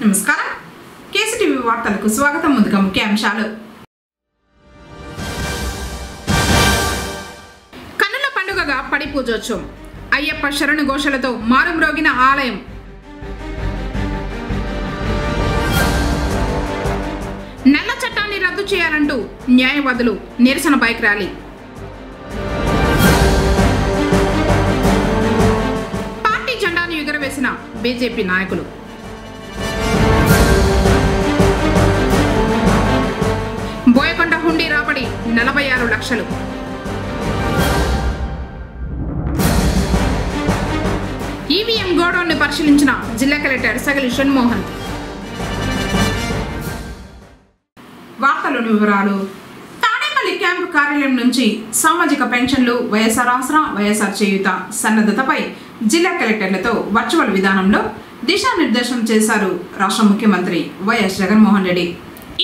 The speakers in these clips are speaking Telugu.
నమస్కారం కేసీటీవీ వార్తలకు స్వాగతం. ముందుగా ముఖ్యాంశాలు. కన్నుల పండుగగా పడి పూజోత్సవం. అయ్యప్ప శరణు ఘోషలతో మారుమ్రోగిన ఆలయం. నల్ల చట్టాన్ని రద్దు చేయాలంటూ న్యాయవాదులు నిరసన బైక్ ర్యాలీ. పార్టీ జెండాను ఎగురవేసిన బీజేపీ నాయకులు. బోయకొండ హుండీ రాబడి 46 లక్షలు. ఈవీఎం గోడౌన్ ని పరిశీలించిన జిల్లా కలెక్టర్ సగలి షణ్మోహన్. వార్తలోని వివరాలు. తాడేపల్లి క్యాంపు కార్యాలయం నుంచి సామాజిక పెన్షన్లు, వైఎస్ఆర్ ఆసరా, వైఎస్ఆర్ చేయూత సన్నద్ధతపై జిల్లా కలెక్టర్లతో వర్చువల్ విధానంలో దిశానిర్దేశం చేశారు రాష్ట్ర ముఖ్యమంత్రి వైఎస్ జగన్మోహన్ రెడ్డి.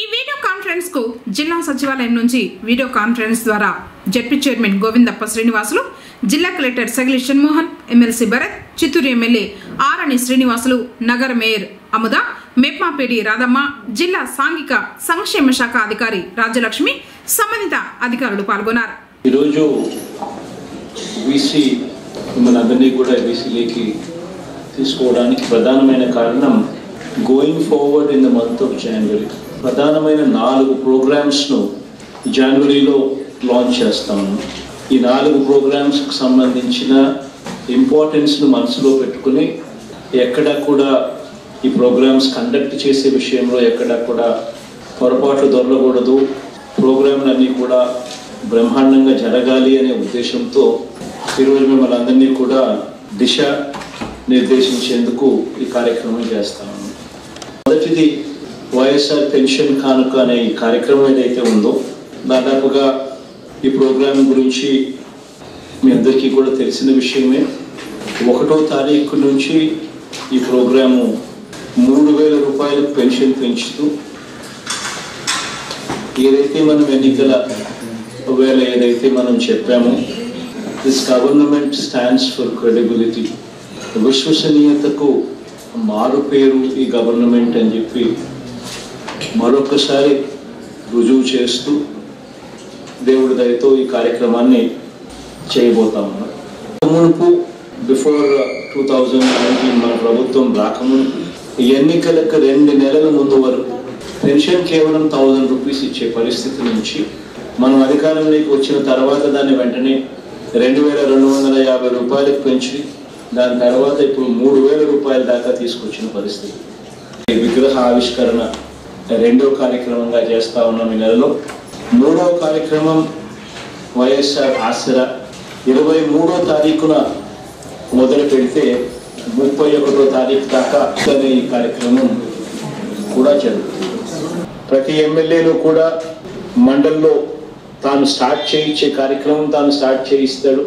ఈ వీడియో కాన్ఫరెన్స్ కు జిల్లా సచివాలయం నుంచి వీడియో కాన్ఫరెన్స్ ద్వారా జడ్పీ చైర్మన్ గోవిందప్ప శ్రీనివాసులు, జిల్లా collector Sagili Shanmohan, MLC Bharat, Chittoor MLA Arani Srinivasulu, నగర మేయర్ అముద, మేప్మాపేడి రాధమ్మ, జిల్లా సాంఘిక సంక్షేమ శాఖ అధికారి రాజ్యలక్ష్మి, సంబంధిత అధికారులు పాల్గొన్నారు. ఈరోజు బీసీ మనందరినీ కూడా బీసీలోకి తీసుకోవడానికి ప్రధానమైన కారణం going forward in the month of January ప్రధానమైన 4 ప్రోగ్రామ్స్ను జనవరిలో లాంచ్ చేస్తాము. ఈ 4 ప్రోగ్రామ్స్కి సంబంధించిన ఇంపార్టెన్స్ను మనసులో పెట్టుకుని ఎక్కడ కూడా ఈ ప్రోగ్రామ్స్ కండక్ట్ చేసే విషయంలో ఎక్కడ కూడా పొరపాట్లు దొరకకూడదు, ప్రోగ్రాంలన్నీ కూడా బ్రహ్మాండంగా జరగాలి అనే ఉద్దేశంతో ఈరోజు మిమ్మల్ని అందరినీ కూడా దిశ నిర్దేశించేందుకు ఈ కార్యక్రమం చేస్తాము. మొదటిది వైఎస్ఆర్ పెన్షన్ కానుక అనే ఈ కార్యక్రమం ఏదైతే ఉందో, దాదాపుగా ఈ ప్రోగ్రాం గురించి మీ అందరికీ కూడా తెలిసిన విషయమే. 1వ తారీఖు నుంచి ఈ ప్రోగ్రాము 3,000 రూపాయలు పెన్షన్ పెంచుతూ ఏదైతే మనం ఎన్నికల వేళ ఏదైతే మనం చెప్పామో, this government stands for credibility, విశ్వసనీయతకు మారు పేరు ఈ గవర్నమెంట్ అని చెప్పి మరొకసారి రుజువు చేస్తూ దేవుడి దయతో ఈ కార్యక్రమాన్ని చేయబోతాము. మునుపు బిఫోర్ 2019 మన ప్రభుత్వం రాకమునుపు ఎన్నికలకు 2 నెలల ముందు వరకు పెన్షన్ కేవలం 1000 రూపీస్ ఇచ్చే పరిస్థితి నుంచి మనం అధికారంలోకి వచ్చిన తర్వాత దాన్ని వెంటనే 2,250 రూపాయలకు పెంచి దాని తర్వాత ఇప్పుడు 3,000 రూపాయల దాకా తీసుకొచ్చిన పరిస్థితి. విగ్రహ ఆవిష్కరణ 2వ కార్యక్రమంగా చేస్తా ఉన్నాం ఈ నెలలో. 3వ కార్యక్రమం వైఎస్ఆర్ ఆసరా 23వ తారీఖున మొదలు పెడితే 31వ తారీఖు దాకా ఈ కార్యక్రమం కూడా జరుగుతుంది. ప్రతి ఎమ్మెల్యేలు కూడా మండల్లో తాను స్టార్ట్ చేయించే కార్యక్రమం తాను స్టార్ట్ చేయిస్తాడు.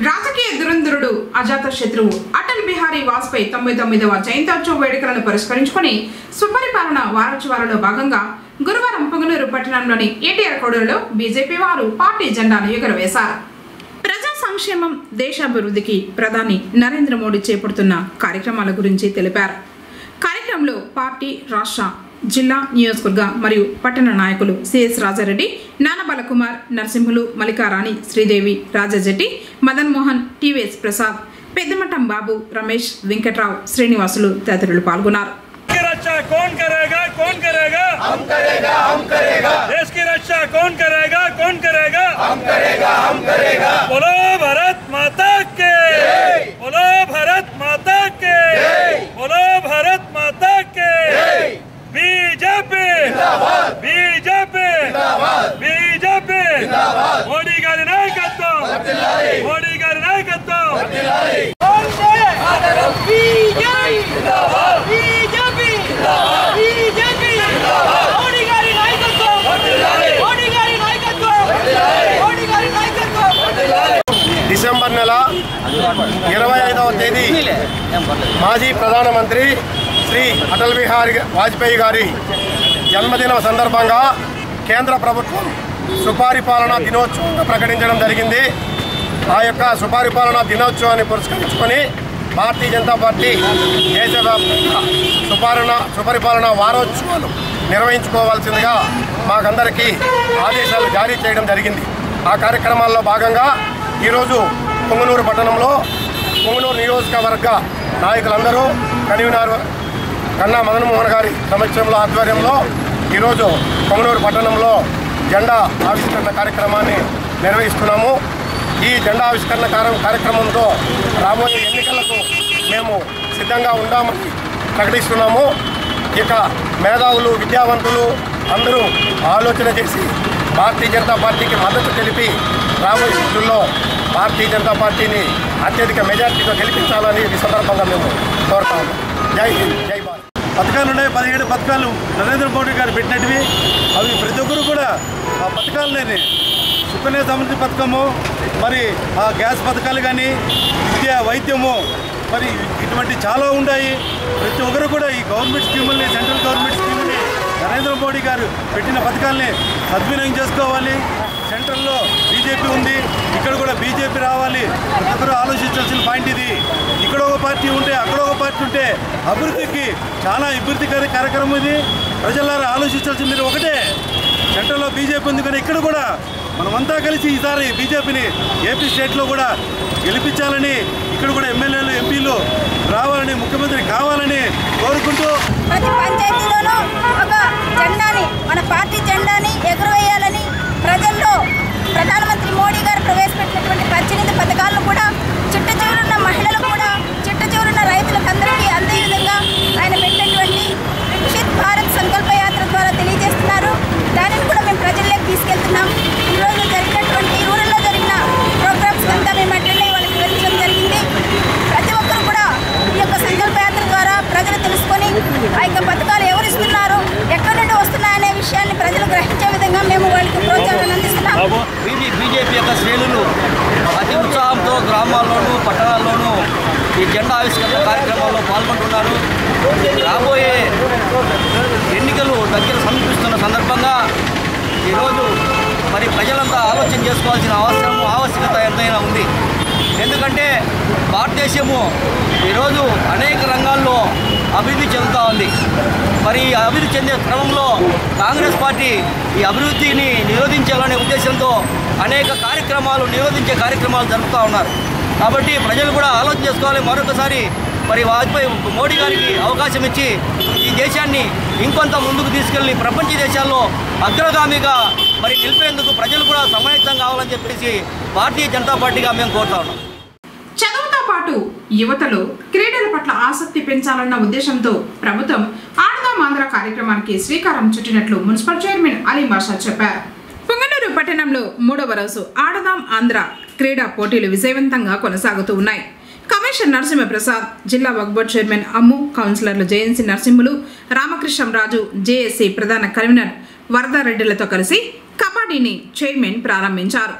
రాజకీయ దురంధరుడు అజాత శత్రువు అటల్ బిహారీ వాజ్పేయి 99వ జయంత్యోత్సవ వేడుకలను పురస్కరించుకుని సుపరిపాలన వారోత్సవాలలో భాగంగా గురువారం పొంగనూరు పట్టణంలోని ఎన్టీఆర్ కోడూరులో బీజేపీ వారు పార్టీ జెండాను ఎగురవేశారు. ప్రజా సంక్షేమం, దేశాభివృద్ధికి ప్రధాని నరేంద్ర మోడీ చేపడుతున్న కార్యక్రమాల గురించి తెలిపారు. కార్యక్రమంలో పార్టీ, రాష్ట్ర, జిల్లా, నియోజకవర్గ మరియు పట్టణ నాయకులు సిఎస్ రాజారెడ్డి, నానబాలకుమార్, నరసింహులు, మల్లికారాణి, శ్రీదేవి, రాజాజెట్టి, మదన్ మోహన్, టీవీఎస్ ప్రసాద్, పెద్దమఠం బాబు, రమేష్, వెంకట్రావు, శ్రీనివాసులు తదితరులు పాల్గొన్నారు. कौन करेगा कौन करेगा हम करेगा हम करेगा देश की रक्षा कौन करेगा हम करेगा हम करेगा बोलो भारत माता के बोलो भारत माता के बोलो भारत माता के बीजेपी जिंदाबाद बीजेपी जिंदाबाद बीजेपी जिंदाबाद मोदी गारी नायकत्व मोदी गारी नायकत्व बीजेपी जिंदाबाद बीजेपी बीजेपी मोदी गारी नायकत्व मोदी गारी नायकत्व मोदी गारी नायकत्व. డిసెంబర్ నెల 25వ తేదీ మాజీ ప్రధానమంత్రి శ్రీ అటల్ బిహారీ వాజ్పేయి గారి జన్మదినం సందర్భంగా కేంద్ర ప్రభుత్వం సుపరిపాలన దినోత్సవంగా ప్రకటించడం జరిగింది. ఆ యొక్క సుపరిపాలన దినోత్సవాన్ని పురస్కరించుకొని భారతీయ జనతా పార్టీ దేశవ్యాప్తంగా సుపరిపాలన వారోత్సవాలు నిర్వహించుకోవాల్సిందిగా మాకందరికీ ఆదేశాలు జారీ చేయడం జరిగింది. ఆ కార్యక్రమాల్లో భాగంగా ఈరోజు పొంగనూరు పట్టణంలో పొంగనూరు నియోజకవర్గ నాయకులందరూ కన్వీనర్ కన్నా మదన్మోహన్ గారి సమక్షంలో ఆధ్వర్యంలో ఈరోజు పొంగనూరు పట్టణంలో జెండా ఆవిష్కరణ కార్యక్రమాన్ని నిర్వహిస్తున్నాము. ఈ జెండా ఆవిష్కరణ కార్యక్రమంతో రాబోయే ఎన్నికలకు మేము సిద్ధంగా ఉన్నామని ప్రకటిస్తున్నాము. ఇక మేధావులు, విద్యావంతులు అందరూ ఆలోచన చేసి భారతీయ జనతా పార్టీకి మద్దతు తెలిపి రాబోయే రోజుల్లో భారతీయ జనతా పార్టీని అత్యధిక మెజార్టీతో గెలిపించాలని ఈ సందర్భంగా మేము కోరుతాము. జై హింద్, జై భారత్. పథకాలు ఉన్నాయి, 17 పథకాలు నరేంద్ర మోడీ గారు పెట్టినవి. అవి ప్రతి ఒక్కరు కూడా ఆ పథకాలనే సుకన్య సమృద్ధి పథకము, మరి ఆ గ్యాస్ పథకాలు కానీ, విద్య, వైద్యము, మరి ఇటువంటి చాలా ఉన్నాయి. ప్రతి ఒక్కరు కూడా ఈ గవర్నమెంట్ స్కీముల్ని, సెంట్రల్ గవర్నమెంట్ స్కీముల్ని, నరేంద్ర మోడీ గారు పెట్టిన పథకాలని సద్వినియోగం చేసుకోవాలి. సెంట్రల్లో బీజేపీ ఉంది, ఇక్కడ కూడా బీజేపీ రావాలి. ప్రతి ఒక్కరు ఆలోచించాల్సిన పాయింట్ ఇది. ఇక్కడ ఒక పార్టీ ఉంటే, అక్కడ ఒక పార్టీ ఉంటే అభివృద్ధికి చాలా ఇబ్బందికర కార్యక్రమం ఇది. ప్రజలారా ఆలోచించాల్సింది మీరు ఒకటే, సెంట్రల్లో బీజేపీ ఉంది కానీ ఇక్కడ కూడా మనమంతా కలిసి ఈసారి బీజేపీని ఏపీ స్టేట్లో కూడా గెలిపించాలని, ఇక్కడ కూడా ఎమ్మెల్యేలు, ఎంపీలు రావాలని, ముఖ్యమంత్రి కావాలని కోరుకుంటూ ప్రతి పంచాయతీలోనూ ఒక జెండాని, మన పార్టీ జెండాని ఎగురవేయాలని ప్రజల్లో ప్రధానమంత్రి మోడీ గారు ప్రవేశపెట్టినటువంటి 18 పథకాలను కూడా చిట్ట చివరున్న మహిళలు కూడా, చిట్ట చివరున్న రైతులకందరికీ అందే విధంగా ఆయన పెట్టినటువంటి వికసిత్ భారత్ సంకల్ప యాత్ర ద్వారా తెలియజేస్తున్నారు. దానిని కూడా మేము ప్రజల్లోకి తీసుకెళ్తున్నాం. ఈరోజు జరిగినటువంటి ఊళ్ళలో జరిగిన ప్రోగ్రామ్స్ అంతా మేము అటెండ్ అయ్యి వాళ్ళకి వివరించడం జరిగింది. ప్రతి ఒక్కరు కూడా ఈ యొక్క సంకల్ప యాత్ర ద్వారా ప్రజలు తెలుసుకొని ఆ యొక్క పథకాలు ఎవరిస్తున్నారు, ఎక్కడి నుండి వస్తున్నాయనే విషయాన్ని ప్రజలు గ్రహించే విధంగా మేము వాళ్ళకి ప్రోత్సాహాన్ని అందిస్తున్నాం. బీజేపీ యొక్క శ్రేణులు అతి ఉత్సాహంతో గ్రామాల్లోనూ, పట్టణాల్లోనూ ఈ జెండా ఆవిష్కరణ కార్యక్రమాల్లో పాల్గొంటున్నారు. రాబోయే ఎన్నికలు దగ్గర సమీపిస్తున్న సందర్భంగా ఈరోజు మరి ప్రజలంతా ఆలోచన చేసుకోవాల్సిన ఆవశ్యకత ఎంతైనా ఉంది. ఎందుకంటే భారతదేశము ఈరోజు అనేక రంగాల్లో అభివృద్ధి చెందుతూ ఉంది. మరి అభివృద్ధి చెందే క్రమంలో కాంగ్రెస్ పార్టీ ఈ అభివృద్ధిని నిరోధించాలనే ఉద్దేశంతో అనేక నిరోధించే కార్యక్రమాలు జరుపుతూ ఉన్నారు. కాబట్టి ప్రజలు కూడా ఆలోచన చేసుకోవాలి. మరొకసారి మరి వాజ్పేయి మోడీ గారికి అవకాశం ఇచ్చి ఈ దేశాన్ని ఇంకొంత ముందుకు తీసుకెళ్లి ప్రపంచ దేశాల్లో అగ్రగామిగా మరి నిలిపేందుకు ప్రజలు కూడా సమాయత్తం కావాలని చెప్పేసి భారతీయ జనతా పార్టీగా మేము కోరుతా ఉన్నాం. చదువుతో పాటు యువతలో క్రీడల పట్ల ఆసక్తి పెంచాలన్న ఉద్దేశంతో ప్రభుత్వం ఆడదాం ఆంధ్ర కార్యక్రమానికి శ్రీకారం చుట్టినట్లు మున్సిపల్ చైర్మన్ అలీ బాషా చెప్పారు. పొంగనూరు పట్టణంలో 3వ రోజు ఆడదాం ఆంధ్ర క్రీడా పోటీలు విజయవంతంగా కొనసాగుతూ ఉన్నాయి. కమిషనర్ నరసింహప్రసాద్, జిల్లా వక్ఫ్ బోర్డు చైర్మన్ అమ్ము, కౌన్సిలర్లు జేఎన్సీ నరసింహులు, రామకృష్ణంరాజు, జేఎస్సీ ప్రధాన కన్వీనర్ వరదారెడ్డిలతో కలిసి కబడ్డీని చైర్మన్ ప్రారంభించారు.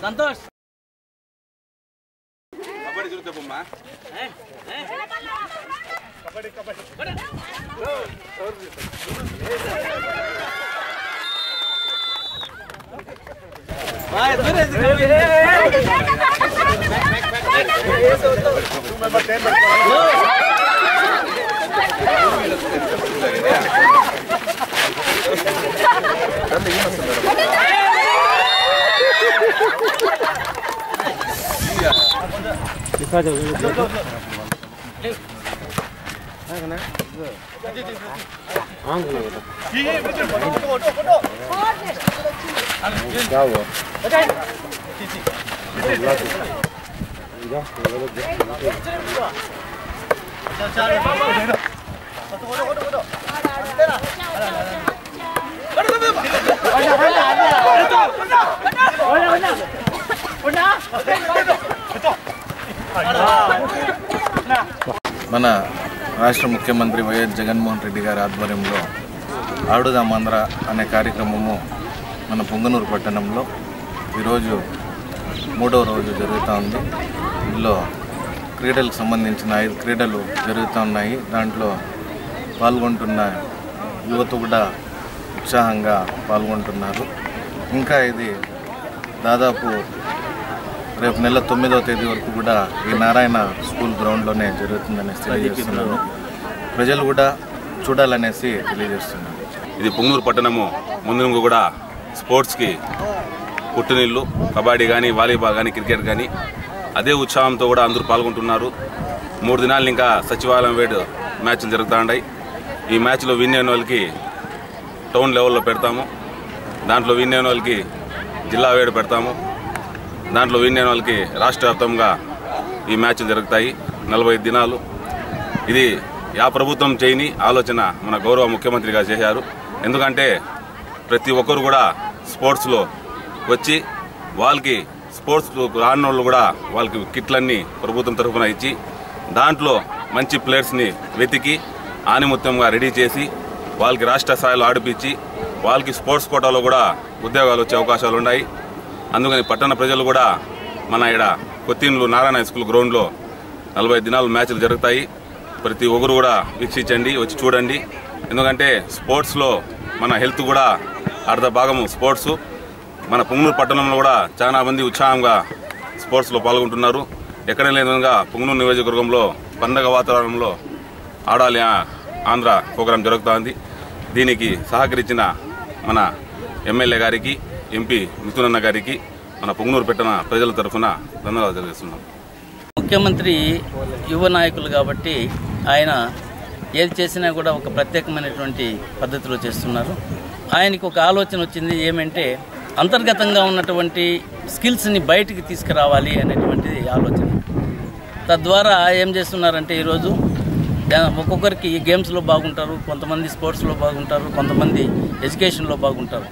సంతోష్ కబడ్డీ చూస్తే బొమ్మా కబడ్డీ మన రాష్ట్ర ముఖ్యమంత్రి వైఎస్ జగన్మోహన్ రెడ్డి గారి ఆధ్వర్యంలో ఆడుదాం ఆంధ్ర అనే కార్యక్రమము మన పొంగనూరు పట్టణంలో ఈరోజు 3వ రోజు జరుగుతూ ఉంది. ఇందులో క్రీడలకు సంబంధించిన 5 క్రీడలు జరుగుతూ ఉన్నాయి. దాంట్లో పాల్గొంటున్న యువత కూడా ఉత్సాహంగా పాల్గొంటున్నారు. ఇంకా ఇది దాదాపు రేపు నెల 9వ తేదీ వరకు కూడా ఈ నారాయణ స్కూల్ గ్రౌండ్లోనే జరుగుతుందని తెలియజేస్తున్నాను. ప్రజలు కూడా చూడాలనేసి తెలియజేస్తున్నాను. ఇది పుంగనూరు పట్టణము ముందు కూడా స్పోర్ట్స్కి పుట్టినిల్లు. కబడ్డీ కానీ, వాలీబాల్ కానీ, క్రికెట్ కానీ అదే ఉత్సాహంతో కూడా అందరూ పాల్గొంటున్నారు. 3 దినాలు ఇంకా సచివాలయం వేడు మ్యాచ్లు జరుగుతూ ఉన్నాయి. ఈ మ్యాచ్లో విన్ అయిన వాళ్ళకి టౌన్ లెవెల్లో పెడతాము. దాంట్లో విన్ అయిన వాళ్ళకి జిల్లా వేడు పెడతాము. దాంట్లో విన్ అయిన వాళ్ళకి రాష్ట్ర వ్యాప్తంగా ఈ మ్యాచ్లు జరుగుతాయి. 45 దినాలు. ఇది ప్రభుత్వం చేయని ఆలోచన మన గౌరవ ముఖ్యమంత్రి గారు చేశారు. ఎందుకంటే ప్రతి ఒక్కరు కూడా స్పోర్ట్స్లో వచ్చి వాళ్ళకి స్పోర్ట్స్ రాని వాళ్ళు కూడా వాళ్ళకి కిట్లన్నీ ప్రభుత్వం తరఫున ఇచ్చి దాంట్లో మంచి ప్లేయర్స్ని వెతికి ఆనిముత్యంగా రెడీ చేసి వాళ్ళకి రాష్ట్ర స్థాయిలో ఆడిపించి వాళ్ళకి స్పోర్ట్స్ కోటాలో కూడా ఉద్యోగాలు వచ్చే అవకాశాలు ఉన్నాయి. అందుకని పట్టణ ప్రజలు కూడా మన ఇక్కడ కొత్తిండ్లు నారాయణ స్కూల్ గ్రౌండ్లో 45 దినాలు మ్యాచ్లు జరుగుతాయి. ప్రతి ఒక్కరు కూడా వీక్షించండి, వచ్చి చూడండి. ఎందుకంటే స్పోర్ట్స్లో మన హెల్త్ కూడా అర్ధ భాగము స్పోర్ట్స్. మన పుంగనూరు పట్టణంలో కూడా చాలా మంది ఉత్సాహంగా స్పోర్ట్స్లో పాల్గొంటున్నారు. ఎక్కడ లేని విధంగా పుంగనూరు నియోజకవర్గంలో పండగ వాతావరణంలో ఆడాలి ఆంధ్ర ప్రోగ్రాం జరుగుతోంది. దీనికి సహకరించిన మన ఎమ్మెల్యే గారికి, ఎంపీ మిథునన్న గారికి, మన పుంగనూరు పట్టణ ప్రజల తరఫున ధన్యవాదాలు తెలియజేస్తున్నాం. ముఖ్యమంత్రి యువ నాయకులు కాబట్టి ఆయన ఏది చేసినా కూడా ఒక ప్రత్యేకమైనటువంటి పద్ధతిలో చేస్తున్నారు. ఆయనకు ఒక ఆలోచన వచ్చింది ఏమంటే అంతర్గతంగా ఉన్నటువంటి స్కిల్స్ని బయటికి తీసుకురావాలి అనేటువంటిది ఆలోచన. తద్వారా ఏం చేస్తున్నారంటే ఈరోజు ఒక్కొక్కరికి గేమ్స్లో బాగుంటారు, కొంతమంది స్పోర్ట్స్లో బాగుంటారు, కొంతమంది ఎడ్యుకేషన్లో బాగుంటారు.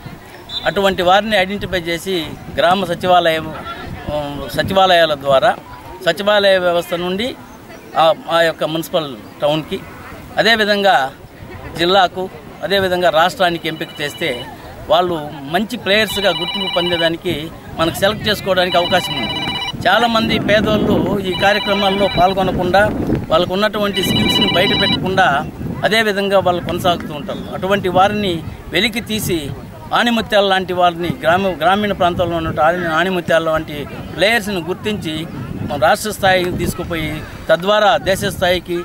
అటువంటి వారిని ఐడెంటిఫై చేసి గ్రామ సచివాలయాల ద్వారా సచివాలయ వ్యవస్థ నుండి ఆ యొక్క మున్సిపల్ టౌన్కి, అదేవిధంగా జిల్లాకు, అదేవిధంగా రాష్ట్రానికి ఎంపిక చేస్తే వాళ్ళు మంచి ప్లేయర్స్గా గుర్తింపు పొందేదానికి మనకు సెలెక్ట్ చేసుకోవడానికి అవకాశం ఉంది. చాలామంది పేదోళ్ళు ఈ కార్యక్రమాల్లో పాల్గొనకుండా వాళ్ళకు ఉన్నటువంటి స్కిల్స్ని బయట పెట్టకుండా అదేవిధంగా వాళ్ళు కొనసాగుతూ ఉంటారు. అటువంటి వారిని వెలికి తీసి ఆణిముత్యాల లాంటి వారిని గ్రామీణ ప్రాంతాల్లో ఉన్న ఆణిముత్యాల వంటి ప్లేయర్స్ని గుర్తించి రాష్ట్ర స్థాయికి తీసుకుపోయి తద్వారా దేశ స్థాయికి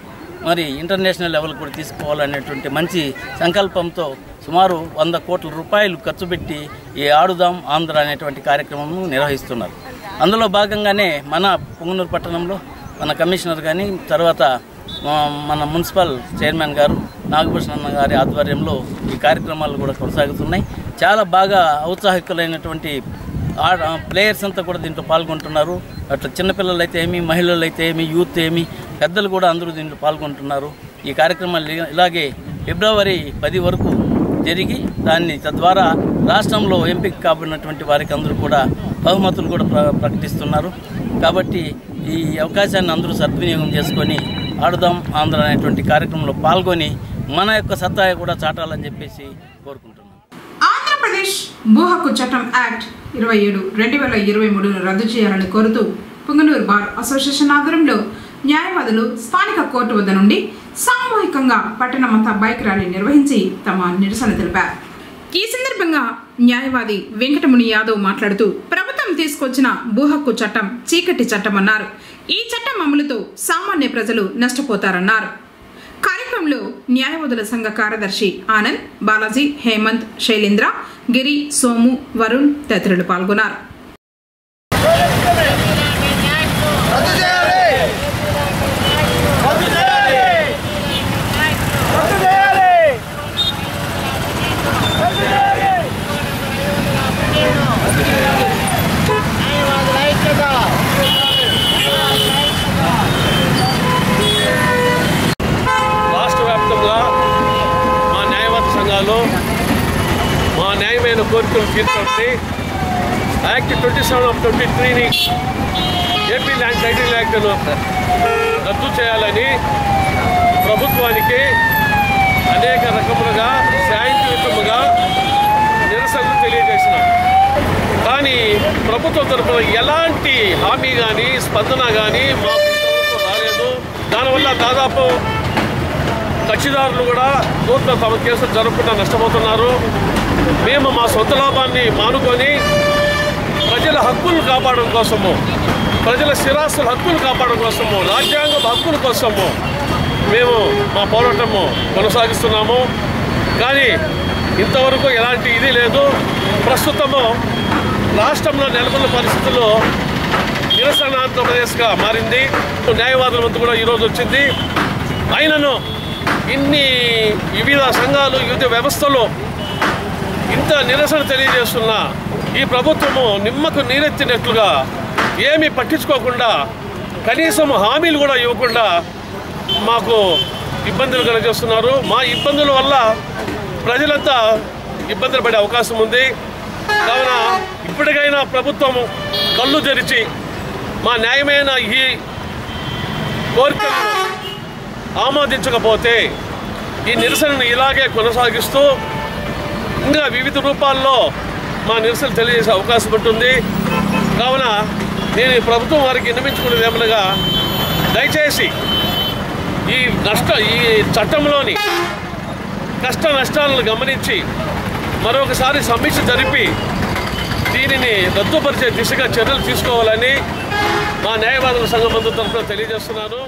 మరి ఇంటర్నేషనల్ లెవెల్ కూడా తీసుకోవాలనేటువంటి మంచి సంకల్పంతో సుమారు 100 కోట్ల రూపాయలు ఖర్చు పెట్టి ఈ ఆడుదాం ఆంధ్ర అనేటువంటి కార్యక్రమం నిర్వహిస్తున్నారు. అందులో భాగంగానే మన పుంగనూరు పట్టణంలో మన కమిషనర్ కానీ, తర్వాత మన మున్సిపల్ చైర్మన్ గారు నాగభూషణన్న గారి ఆధ్వర్యంలో ఈ కార్యక్రమాలు కూడా కొనసాగుతున్నాయి. చాలా బాగా ఔత్సాహికులైనటువంటి ప్లేయర్స్ అంతా కూడా దీంట్లో పాల్గొంటున్నారు. అట్లా చిన్నపిల్లలు అయితే ఏమి, మహిళలు అయితే ఏమి, యూత్ ఏమి, పెద్దలు కూడా అందరూ దీంట్లో పాల్గొంటున్నారు. ఈ కార్యక్రమాలు ఇలాగే ఫిబ్రవరి 10 వరకు జరిగి దాన్ని తద్వారా రాష్ట్రంలో ఎంపిక కాబడినటువంటి వారికి అందరూ కూడా బహుమతులు కూడా ప్రకటిస్తున్నారు. కాబట్టి ఈ అవకాశాన్ని అందరూ సద్వినియోగం చేసుకొని ఆడుదాం ఆంధ్ర అనేటువంటి కార్యక్రమంలో పాల్గొని మన యొక్క సత్తా కూడా చాటాలని చెప్పేసి కోరుకుంటున్నాం. ఆంధ్రప్రదేశ్ భూ హక్కు చట్టం యాక్ట్ 27/2023 రద్దు చేయాలని కోరుతూ పుంగనూరు బార్ అసోసియేషన్ ఆధ్వర్యంలో న్యాయవాదులు స్థానిక కోర్టు వద్ద నుండి సామూహికంగా పట్టణమంతా బైక్ ర్యాలీ నిర్వహించి తమ నిరసన తెలిపారు. ఈ సందర్భంగా న్యాయవాది వెంకటముని యాదవ్ మాట్లాడుతూ ప్రభుత్వం తీసుకొచ్చిన భూ హక్కు చట్టం చీకటి చట్టమన్నారు. ఈ చట్టం అమలుతో సామాన్య ప్రజలు నష్టపోతారన్నారు. కార్యక్రమంలో న్యాయవాదుల సంఘ కార్యదర్శి ఆనంద్, బాలాజీ, హేమంత్, శైలేంద్ర, గిరి, సోము, వరుణ్ తదితరులు పాల్గొన్నారు. మా న్యాయమైన కోరికలు తీర్చండి. యాక్ట్ 27/23ని ఏపీ ల్యాండ్ టైటిల్ యాక్ట్ను రద్దు చేయాలని ప్రభుత్వానికి అనేక రకములుగా శాంతియుతముగా నిరసనలు తెలియజేసినాం. కానీ ప్రభుత్వం తరఫున ఎలాంటి హామీ కానీ స్పందన కానీ మాకు ఇంతవరకు రాలేదు. దానివల్ల దాదాపు కక్షిదారులు కూడా కోర్టులో తమ కేసులు జరగకుండా నష్టపోతున్నారు. మేము మా సొంత లాభాన్ని మానుకొని ప్రజల హక్కులు కాపాడడం కోసము, ప్రజల స్థిరాస్తుల హక్కులు కాపాడడం కోసము, రాజ్యాంగ హక్కుల కోసము మేము మా పోరాటము కొనసాగిస్తున్నాము. కానీ ఇంతవరకు ఎలాంటి ఇది లేదు. ప్రస్తుతము రాష్ట్రంలో నెలకొన్న పరిస్థితుల్లో నిరసన ఆంధ్రప్రదేశ్గా మారింది. న్యాయవాదుల వంతు కూడా ఈరోజు వచ్చింది. అయినను ఇన్ని వివిధ సంఘాలు, వివిధ వ్యవస్థలు ఇంత నిరసన తెలియజేస్తున్న ఈ ప్రభుత్వము నిమ్మకు నీరెత్తినట్లుగా ఏమీ పట్టించుకోకుండా, కనీసం హామీలు కూడా ఇవ్వకుండా మాకు ఇబ్బందులు కలుగజేస్తున్నారు. మా ఇబ్బందుల వల్ల ప్రజలంతా ఇబ్బందులు పడే అవకాశం ఉంది. కావున ఇప్పటికైనా ప్రభుత్వం కళ్ళు తెరిచి మా న్యాయమైన ఈ కోరికలను ఆమోదించకపోతే ఈ నిరసనను ఇలాగే కొనసాగిస్తూ ఇంకా వివిధ రూపాల్లో మా నిరసన తెలియజేసే అవకాశం ఉంటుంది. కావున నేను ఈ ప్రభుత్వం వారికి విన్నవించుకునేది ఏమనగా, దయచేసి ఈ చట్టంలోని కష్ట నష్టాలను గమనించి మరొకసారి సమీక్ష జరిపి దీనిని రద్దుపరిచే దిశగా చర్యలు తీసుకోవాలని మా న్యాయవాదుల సంఘం తరఫున తెలియజేస్తున్నాను.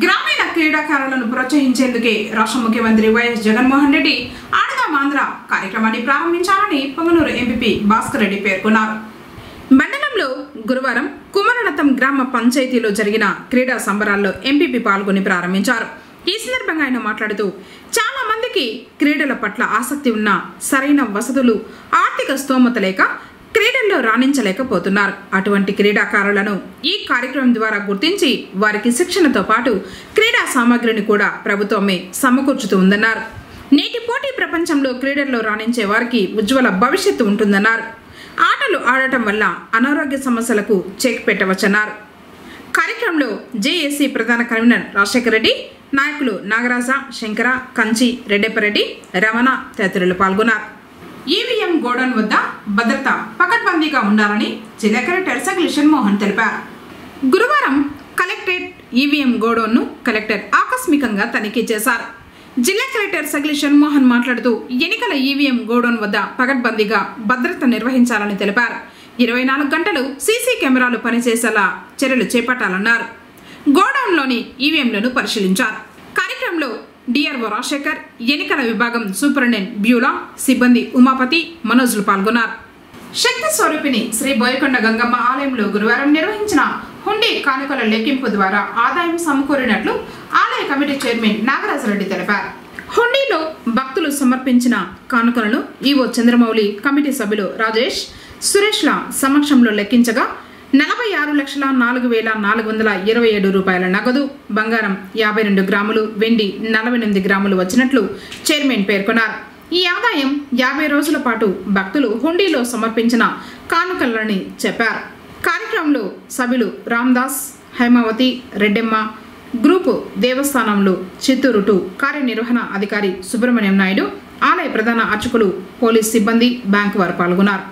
గ్రామీణ క్రీడాకారులను ప్రోత్సహించేందుకే రాష్ట్ర ముఖ్యమంత్రి వైఎస్ జగన్మోహన్ రెడ్డి ఆడదాం ఆంధ్ర కార్యక్రమాన్ని ప్రారంభించాలని పొంగనూరు ఎంపీ భాస్కర్ రెడ్డి పేర్కొన్నారు. మండలంలో గురువారం కుమరనతం గ్రామ పంచాయతీలో జరిగిన క్రీడా సంబరాల్లో ఎంపీపీ పాల్గొని ప్రారంభించారు. ఈ సందర్భంగా ఆయన మాట్లాడుతూ, చాలా మందికి క్రీడల పట్ల ఆసక్తి ఉన్నా సరైన వసతులు, ఆర్థిక స్తోమత లేక క్రీడల్లో రాణించలేకపోతున్నారు. అటువంటి క్రీడాకారులను ఈ కార్యక్రమం ద్వారా గుర్తించి వారికి శిక్షణతో పాటు క్రీడా సామగ్రిని కూడా ప్రభుత్వమే సమకూర్చుతూ ఉందన్నారు. నేటి పోటీ ప్రపంచంలో క్రీడల్లో రాణించే వారికి ఉజ్వల భవిష్యత్తు ఉంటుందన్నారు. ఆటలు ఆడటం వల్ల అనారోగ్య సమస్యలకు చెక్ పెట్టవచ్చన్నారు. కార్యక్రమంలో జేఏసీ ప్రధాన కన్వీనర్ రాజశేఖర రెడ్డి, నాయకులు నాగరాజ, శంకర, కంచి, రెడ్డెప్పరెడ్డి, రమణ తదితరులు పాల్గొన్నారు. ఈవీఎం గోడౌన్ వద్ద భద్రత పకడ్బందీగా ఉండాలని జిల్లా కలెక్టర్ సగ్లిషన్ మోహన్ తెలిపారు. గురువారం కలెక్టరేట్ ఈవీఎం గోడౌన్ను కలెక్టర్ ఆకస్మికంగా తనిఖీ చేశారు. జిల్లా కలెక్టర్ సగ్లిషన్ మోహన్ మాట్లాడుతూ, ఎన్నికల ఈవీఎం గోడౌన్ వద్ద పకడ్బందీగా భద్రత నిర్వహించాలని తెలిపారు. 24 గంటలు సీసీ కెమెరాలు పనిచేసేలా చర్యలు చేపట్టాలన్నారు. గోడౌన్లోని ఈవీఎంలను పరిశీలించారు. కార్యక్రమంలో డిఆర్ఓ రాజశేఖర్, ఎన్నికల విభాగం సూపరింటెండెంట్ బ్యూలా, సిబ్బంది ఉమాపతి, మనోజ్లు పాల్గొన్నారు. శక్తి స్వరూపిణి శ్రీ బోయకొండ గంగమ్మ ఆలయంలో గురువారం నిర్వహించిన హుండీ కానుకల లెక్కింపు ద్వారా ఆదాయం సమకూరినట్లు ఆలయ కమిటీ చైర్మన్ నాగరాజరెడ్డి తెలిపారు. హుండీలో భక్తులు సమర్పించిన కానుకలను ఈవో చంద్రమౌళి, కమిటీ సభ్యులు రాజేష్, సురేష్ల సమక్షంలో లెక్కించగా 46,04,427 రూపాయల నగదు, బంగారం 52 గ్రాములు, వెండి 48 గ్రాములు వచ్చినట్లు చైర్మన్ పేర్కొన్నారు. ఈ ఆదాయం 50 రోజుల పాటు భక్తులు హుండీలో సమర్పించిన కానుకలని చెప్పారు. కార్యక్రమంలో సభ్యులు రామ్దాస్, హైమావతి, రెడ్డెమ్మ, గ్రూపు దేవస్థానంలో చిత్తూరు 2 కార్యనిర్వహణ అధికారి సుబ్రహ్మణ్యం నాయుడు, ఆలయ ప్రధాన అర్చకులు, పోలీస్ సిబ్బంది, బ్యాంకు వారు పాల్గొన్నారు.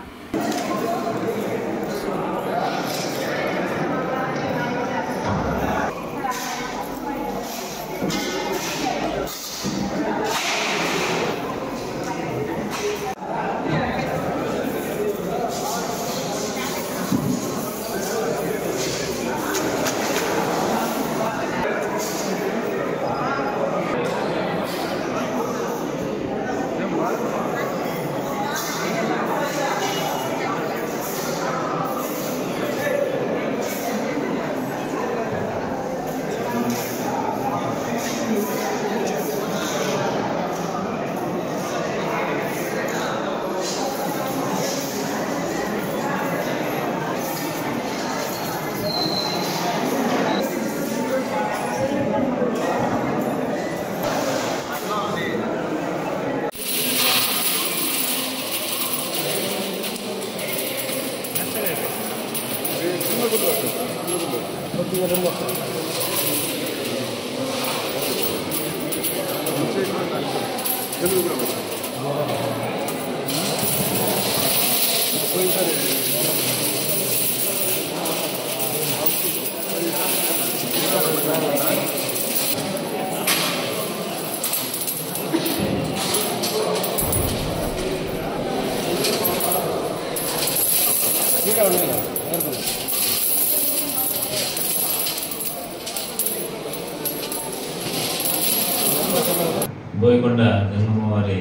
బోయకొండ గంగమ్మ వారి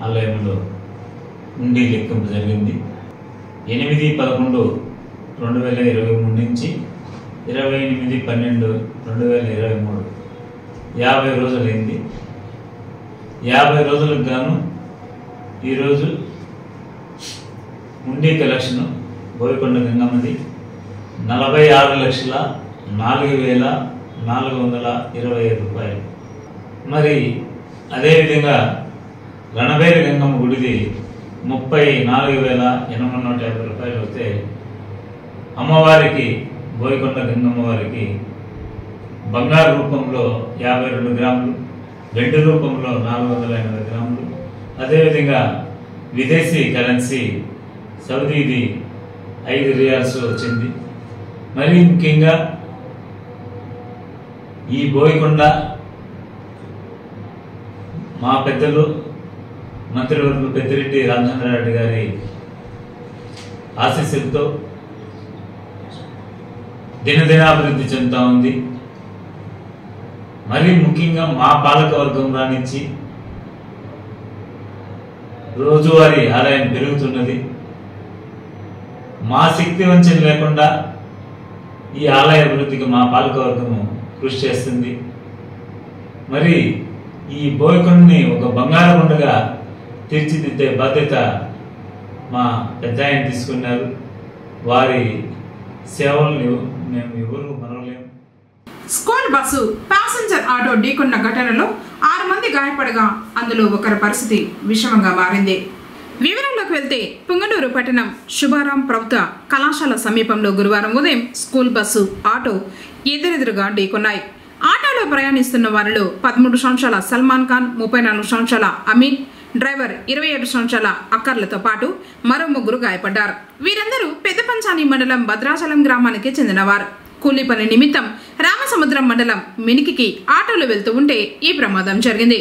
ఆలయంలో ఉండి లెక్కింపు జరిగింది. 8/11/2023 నుంచి 28/12/2023 50 రోజులైంది. 50 రోజులకు గాను ఈరోజు ఉండి కలెక్షన్ బోయకొండ గంగమ్మది 46,04,425 రూపాయలు. మరి అదేవిధంగా రణబేరి గంగమ్మ గుడిది 34,850 రూపాయలు వస్తే అమ్మవారికి బోయకొండ గంగమ్మ వారికి బంగారు రూపంలో 52 గ్రాములు, వెండి రూపంలో 480 గ్రాములు, అదేవిధంగా విదేశీ కరెన్సీ సౌదీది 5 రియాల్స్ వచ్చింది. మరి ముఖ్యంగా ఈ బోయకొండ మా పెద్దలు మంత్రివర్గ పెద్దిరెడ్డి రామచంద్రారెడ్డి గారి ఆశీస్సులతో దినదినాభివృద్ధి చెందుతూ ఉంది. మరి ముఖ్యంగా మా పాలకవర్గం రానిచ్చి రోజువారీ ఆదాయం పెరుగుతున్నది. మా శక్తి వంచన లేకుండా ఈ ఆలయ అభివృద్ధికి మా పాలకవర్గము కృషి చేస్తుంది. మరి ఈ బోయకొండని ఒక బంగారు కొండగా తీర్చిదిద్దే బాధ్యత మా పెద్ద ఆయన తీసుకున్నారు. వారి సేవల్ని మేము ఎవరు మరవలేము. స్కూల్ బస్సు ప్యాసింజర్ ఆటో ఢీకొన్న ఘటనలో 6 మంది గాయపడగా అందులో ఒకరి పరిస్థితి విషమంగా మారింది. వివరంలోకి వెళ్తే పుంగనూరు పట్టణం శుభారాం ప్రభుత్వ కళాశాల సమీపంలో గురువారం ఉదయం స్కూల్ బస్సు ఆటో ఎదురెదురుగా ఢీకొన్నాయి. ఆటోలో ప్రయాణిస్తున్న వారిలో 13 సంవత్సరాల సల్మాన్ ఖాన్, 34 సంవత్సరాల అమీన్, డ్రైవర్ 27 సంవత్సరాల అక్కర్లతో పాటు మరో 3 గాయపడ్డారు. వీరందరూ పెద్దపంచాని మండలం భద్రాచలం గ్రామానికి చెందినవారు. కూలీ పని నిమిత్తం రామసముద్రం మండలం మినికికి ఆటోలో వెళ్తూ ఉంటే ఈ ప్రమాదం జరిగింది.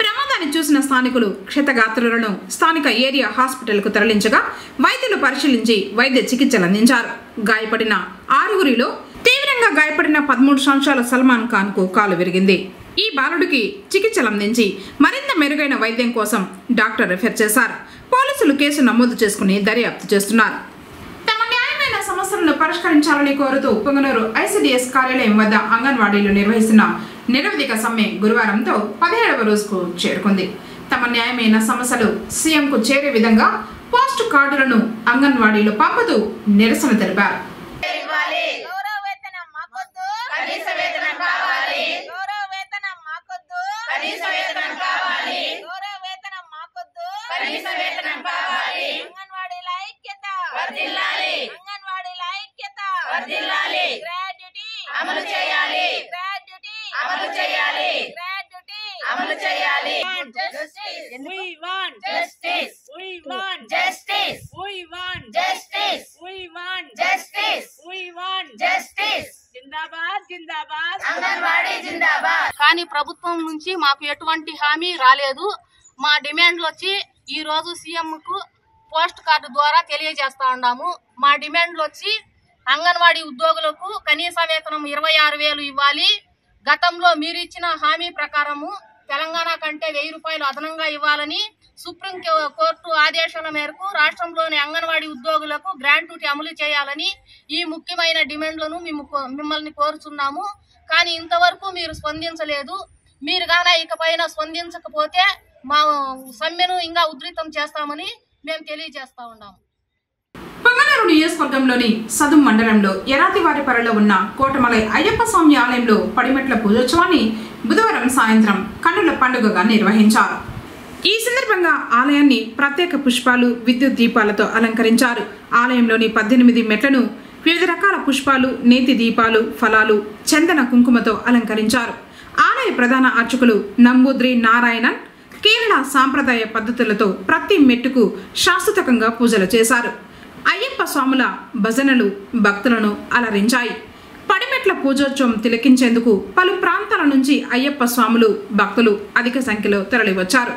ప్రమాదాన్ని చూసిన స్థానికులు క్షతగాత్రులను స్థానిక ఏరియా హాస్పిటల్కు తరలించగా వైద్యులు పరిశీలించి వైద్య చికిత్సలు అందించారు. గాయపడిన 6గురిలో తీవ్రంగా గాయపడిన 13 సంవత్సరాల సల్మాన్ ఖాన్ కు కాలు విరిగింది. ఈ బాలుడికి చికిత్సలు అందించి మరింత మెరుగైన వైద్యం కోసం డాక్టర్ రిఫర్ చేశారు. పోలీసులు కేసు నమోదు చేసుకుని దర్యాప్తు చేస్తున్నారు. తమ న్యాయమైన సమస్యలను పరిష్కరించాలని కోరుతూ పుంగనూరు ఐసిడిఎస్ కార్యాలయం వద్ద అంగన్వాడీలు నిర్వహిస్తున్న నిరవధిక సమ్మె గురువారంతో 17వ రోజుకు చేరుకుంది. తమ న్యాయమైన సమస్యలు సీఎంకు చేరే విధంగా పోస్టు కార్డులను అంగన్వాడీలు పంపుతూ నిరసన తెలిపారు. కానీ ప్రభుత్వం నుంచి మాకు ఎటువంటి హామీ రాలేదు. మా డిమాండ్లు వచ్చి ఈ రోజు సీఎంకు పోస్ట్ కార్డు ద్వారా తెలియజేస్తా ఉన్నాము. మా డిమాండ్లు వచ్చి అంగన్వాడీ ఉద్యోగులకు కనీస వేతనం 26,000 ఇవ్వాలి. గతంలో మీరు ఇచ్చిన హామీ ప్రకారము తెలంగాణ కంటే 1,000 రూపాయలు అదనంగా ఇవ్వాలని సుప్రీం కోర్టు ఆదేశాల మేరకు రాష్ట్రంలోని అంగన్వాడీ ఉద్యోగులకు గ్రాంట్యూటీ అమలు చేయాలని ఈ ముఖ్యమైన డిమాండ్లను మిమ్మల్ని కోరుచున్నాము. కానీ ఇంతవరకు మీరు స్పందించలేదు. మీరు గాన ఇకపైన స్పందించకపోతే మా సమ్మెను ఇంకా ఉధృతం చేస్తామని మేము తెలియజేస్తా ఉన్నాము. పుంగనూరు నియోజకవర్గంలోని సదుం మండలంలో ఎరాతివారిపరలో ఉన్న కోటమలై అయ్యప్ప స్వామి ఆలయంలో పడిమెట్ల పూజోత్సవాన్ని బుధవారం సాయంత్రం కన్నుల పండుగగా నిర్వహించారు. ఈ సందర్భంగా ఆలయాన్ని ప్రత్యేక పుష్పాలు, విద్యుత్ దీపాలతో అలంకరించారు. ఆలయంలోని 18 మెట్లను వివిధ రకాల పుష్పాలు, నేతి దీపాలు, ఫలాలు, చందన కుంకుమతో అలంకరించారు. ఆలయ ప్రధాన అర్చకులు నంబూద్రి నారాయణన్ కేరళ సాంప్రదాయ పద్ధతులతో ప్రతి మెట్టుకు శాశ్వతంగా పూజలు చేశారు. అయ్యప్ప స్వాముల భజనలు భక్తులను అలరించాయి. పడిమెట్ల పడిమెట్ల పూజోత్సవం తిలకించేందుకు పలు ప్రాంతాల నుంచి అయ్యప్ప స్వాములు భక్తులు అధిక సంఖ్యలో తరలివచ్చారు.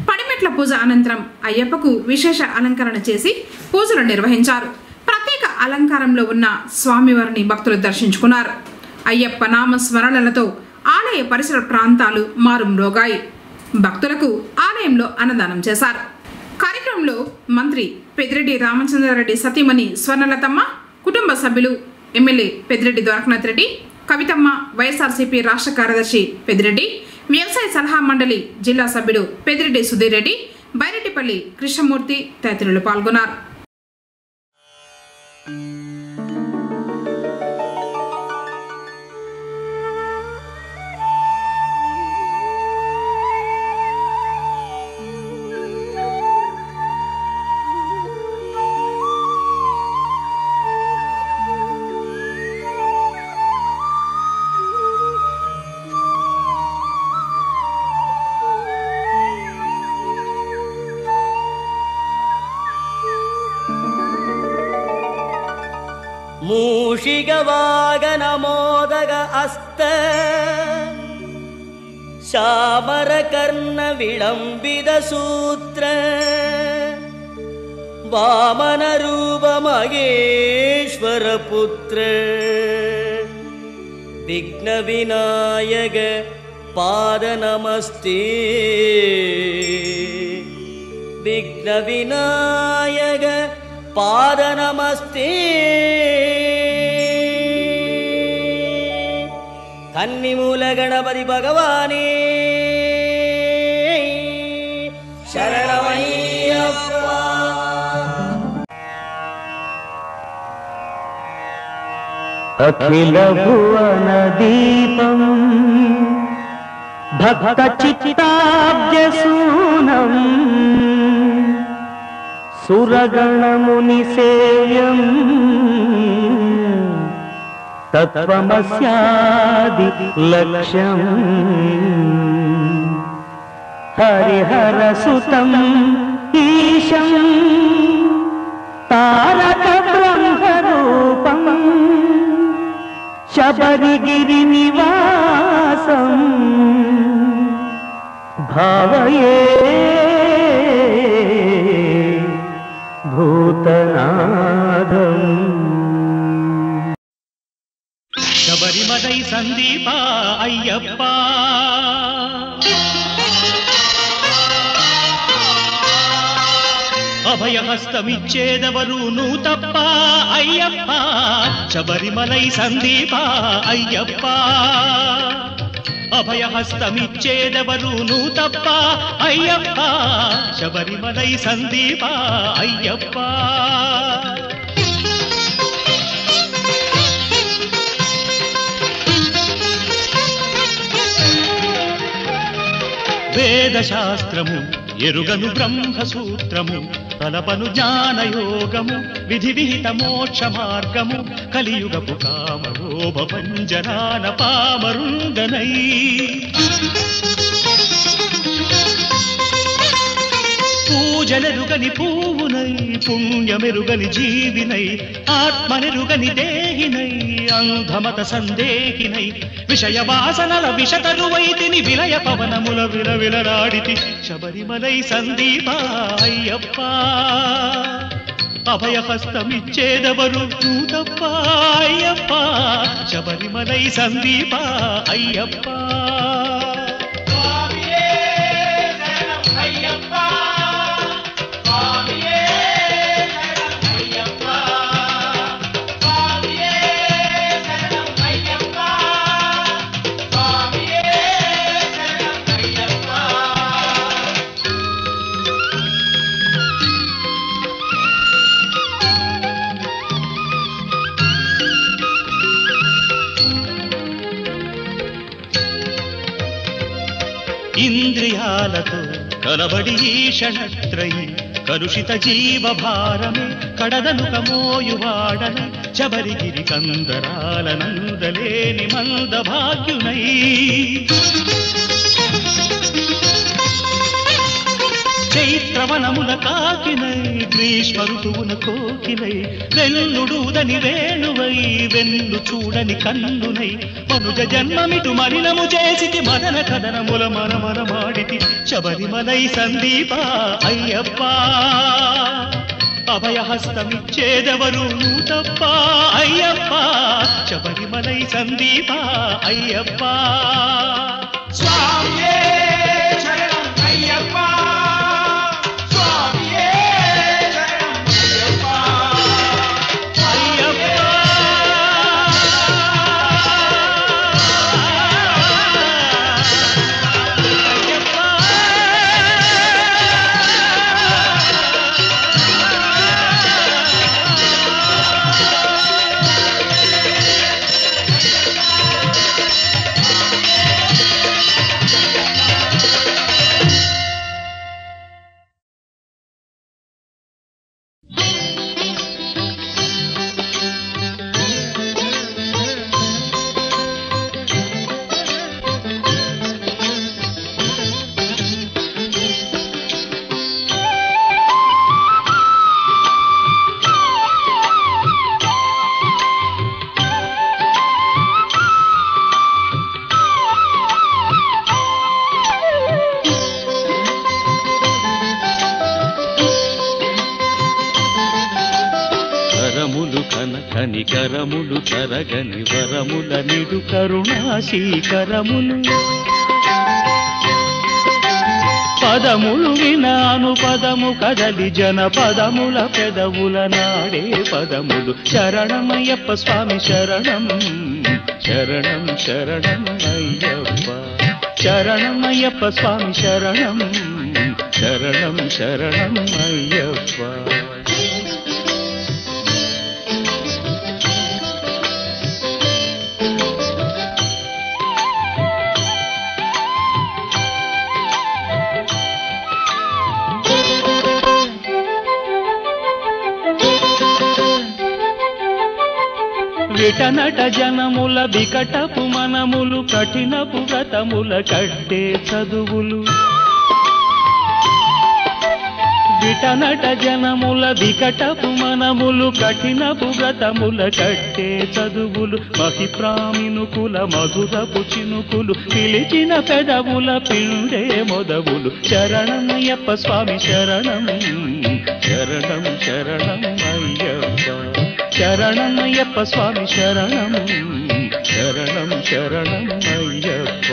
పడిమెట్ల పూజ అనంతరం అయ్యప్పకు విశేష అలంకరణ చేసి పూజలు నిర్వహించారు. ప్రత్యేక అలంకారంలో ఉన్న స్వామివారిని భక్తులు దర్శించుకున్నారు. అయ్యప్ప నామ స్మరణలతో ఆలయ పరిసర ప్రాంతాలు మారుమ్రోగాయి. భక్తులకు ఆలయంలో అన్నదానం చేశారు. కార్యక్రమంలో మంత్రి పెద్దిరెడ్డి రామచంద్రారెడ్డి సతీమణి స్వర్ణలతమ్మ, కుటుంబ సభ్యులు, ఎమ్మెల్యే పెద్దిరెడ్డి ద్వారకనాథ్ రెడ్డి, కవితమ్మ, వైఎస్ఆర్సీపీ రాష్ట్ర కార్యదర్శి పెద్దిరెడ్డి, వ్యవసాయ సలహా మండలి జిల్లా సభ్యుడు పెద్దిరెడ్డి సుధీర్ రెడ్డి, బైరెడ్డిపల్లి కృష్ణమూర్తి తదితరులు పాల్గొన్నారు. मूषिकवागनमोदग अस्त शामरकर्णविलम्बितसूत्र वामनरूपमहेश्वरपुत्र विघ्नविनायक पादनमस्ते विघ्नविनायक पादनमस्ते कन्निमूल गणपति भगवाने शरणमय्यप्पा अखिल भुवन दीपं भक्त चित्ताब्ज सूनं सुरगण मुनि सेव्यं तत्त्वमस्यादि लक्ष्यं हरिहर सुतं ईशं तारक ब्रह्म रूपं शबरिगिरि निवासं भावये भूतनादम् शबरिमलै संदीप अय्यप्प अभयहस्तमिच्चेदवरु नूतप्प अय्यप्प शबरिमलै संदीप अय्यप्प अभयहस्तमिच्चेदवरु नूतप्प अय्यप्प शबरिमलै संदीप अय्यप्प वेदशास्त्रमु एरुगनु ब्रह्मसूत्रमु तलपनु ज्ञानयोगमु विधि विहित मोक्ष मार्गमु कलियुगपु कामरोभ भञ्जनान पामरुंगनै पूजनेरुगनि पूवुनै पुण्यमेरुगनि जीविनै आत्मनेरुगनि देहिनै अंधमत संदेहिनै विषय वासनल विषतरुवैतिनि विलय पवनमुल विलविलराडिति शबरिमलै संदीप अय्यप्प अभयहस्तमिच्चेदवरु नूतप्प अय्यप्प शबरिमलै संदीप अय्यप्प ఇంద్రియాలతో కలబడి ఈషణత్రయి కలుషిత జీవ భారమే కడదనుక మోయువాడన శబరిగిరి కందరాల నందలేని మంద భాగ్యునై చైత్రవనముల కాకినై గ్రీష్మ ఋతువున కోకినై వెల్లుడూదని వేణువై వెన్ను చూడని కన్నునై మనుజ జన్మమిటు మలినము చేసితి మదన కదనముల మనమనమాడితి శబరిమలై సందీప అయ్యప్ప అభయహస్తమిచ్చేదెవరు నువ్వు తప్ప అయ్యప్ప శబరిమలై సందీప అయ్యప్ప స్వామియే శరణం అయ్యప్ప స్వామియే శరణం అయ్యప్ప కనికరములు తరగని వరముల నిడు కరుణాశీకరములు పదములు వినాను పదము కదలి జన పదముల పెదవుల నాడే పదములు శరణమయ్యప్ప స్వామి శరణం శరణం శరణం అయ్యప్ప శరణమయ్యప్ప స్వామి శరణం శరణం శరణం అయ్యప్ప విటనట జనముల వికటపు మనములు కఠినపు వ్రతముల కట్టే చదువులు విటనట జనముల వికటపు మనములు కఠినపు వ్రతముల కట్టే చదువులు మహిప్రామినుకుల మధురపు చినుకులు పిలిచిన పెదవుల పిండే మొదవులు శరణమయ్యప్ప స్వామి శరణం శరణం శరణం అయ్యప్ప శరణమయ్యప్ప స్వామి శరణం శరణం శరణం అయ్యప్ప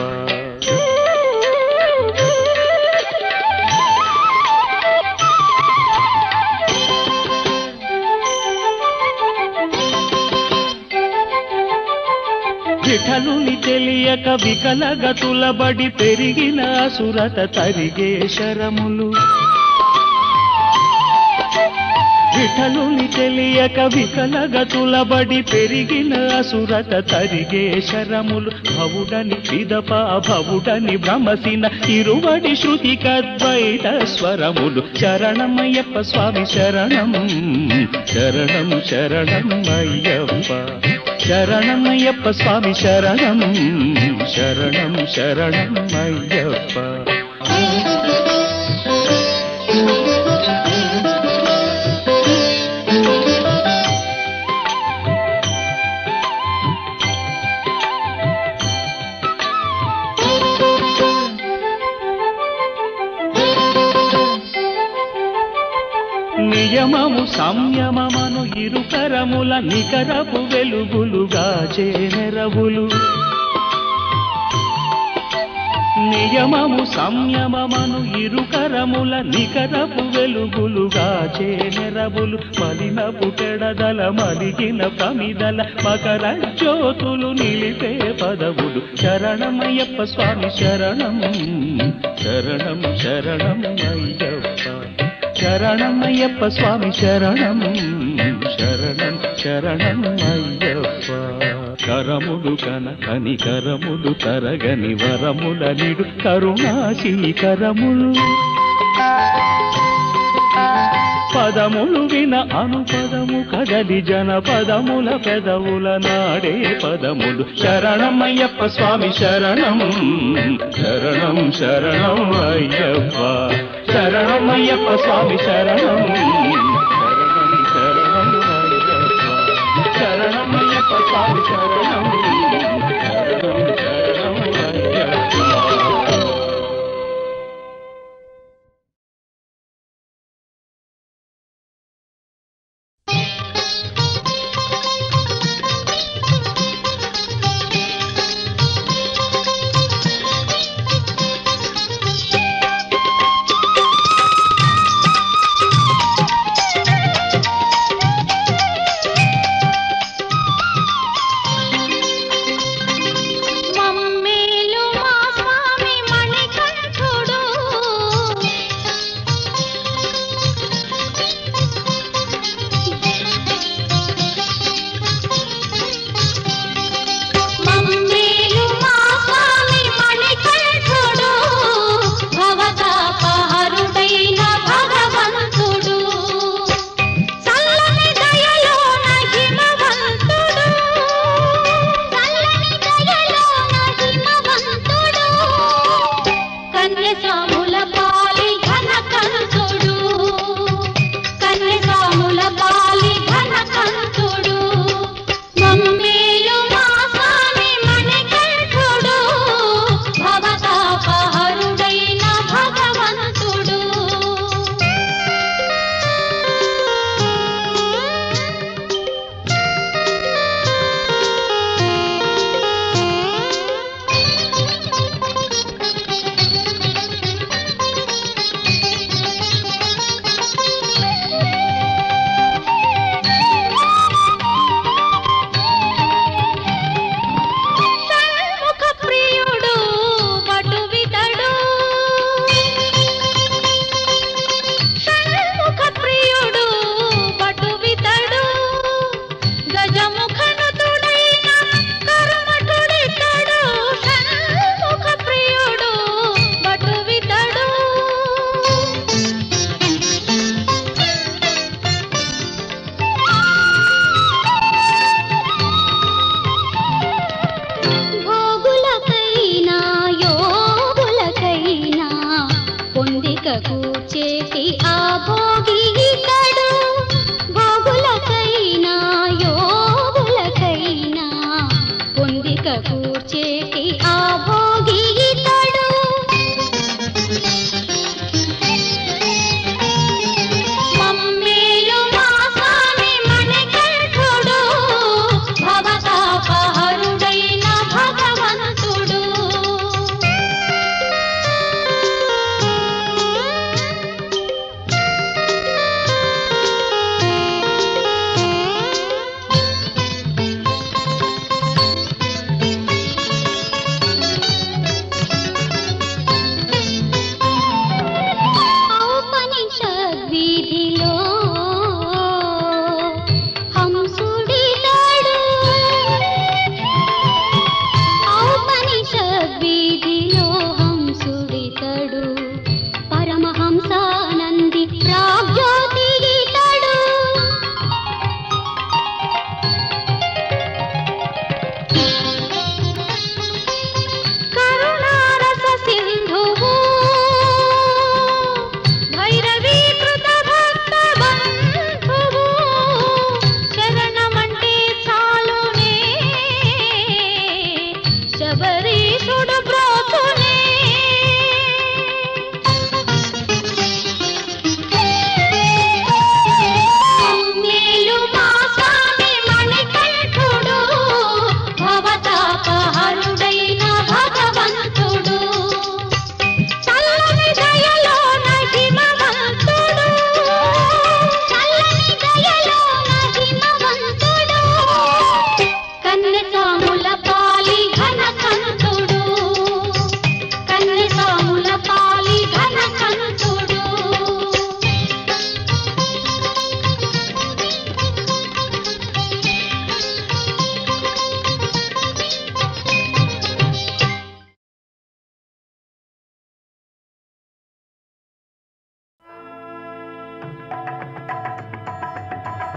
విఠలుని తెలియక వికలగతుల బడి పెరిగిన అసురత తరిగే శరములు విఠలుని తెలియక వికలగతుల బడి పెరిగిన అసురత తరిగే శరములు భవుడని పిదప భవుడని భ్రమసిన ఇరువడి శృతి కద్వైత స్వరములు శరణమయ్యప్ప స్వామి శరణం శరణం శరణం అయ్యప్ప శరణమయ్యప్ప స్వామి శరణం శరణం శరణం అయ్యప్ప నియమము సంయమమను ఇరుకరముల నికరపు వెలుగులుగా చేనెరవులు నియమము సంయమమను ఇరుకరముల నికరపు వెలుగులుగా చేనెరవులు మలినపు పెడదల మలిగిన ప్రమిదల మకర జ్యోతులు నిలిపే పదవులు శరణమయ్యప్ప స్వామి శరణం శరణం శరణం అయ్యప్ప శరణమయ్యప్ప స్వామి శరణం శరణం శరణం అయ్యప్ప కరములు కనికరములు తరగని వరముల నిడు కరుణాశీకరములు పదములు విన అనుపదము కదలి జన పదముల పెదవుల నాడే పదములు శరణమయ్యప్ప స్వామి శరణం శరణం శరణం అయ్యప్ప శరణమయ్యప్ప స్వామి శరణం శరణమయ్యప్ప స్వామి శరణం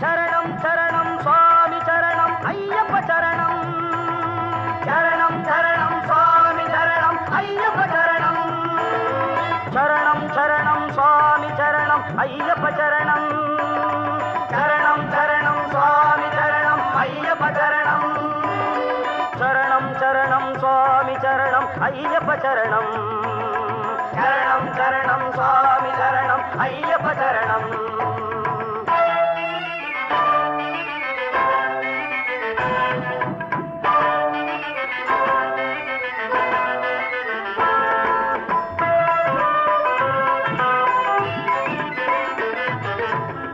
చరణం చరణం స్వామి చరణం అయ్యప్ప చరణం చరణం చరణం స్వామి చరణం అయ్యప్ప చరణం చరణం చరణం స్వామి చరణం అయ్యప్ప చరణం చరణం చరణం స్వామి చరణం అయ్యప్ప చరణం చరణం చరణం స్వామి చరణం అయ్యప్ప చరణం చరణం చరణం స్వామి చరణం అయ్యప్ప చరణం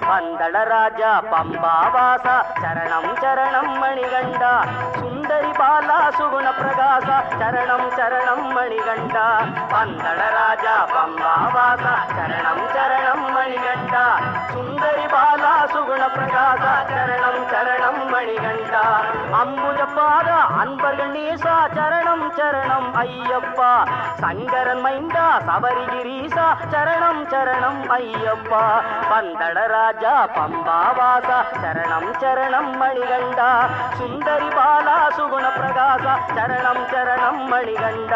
పందళరాజా పంబావాస చరణం చరణం మణిగండ సుందరి బాల సుగుణ ప్రకాశ చరణం చరణం మణిగండ పందళరాజా పంబావాస చరణం చరణం మణిగండ సుందరి బాల సుగుణ ప్రకాశ చరణం చరణం మణిగండ అంబుజ పాద అన్బర్గణేశ చరణం చరణం అయ్యప్ప సంగరన్ మైంద సబరిగిరీశ చరణం చరణం అయ్యప్ప పందళరాజా పంబావాస చరణం చరణం మణిగండ సుందరి బాల సుగుణ ప్రకాశ చరణం చరణం మణిగండ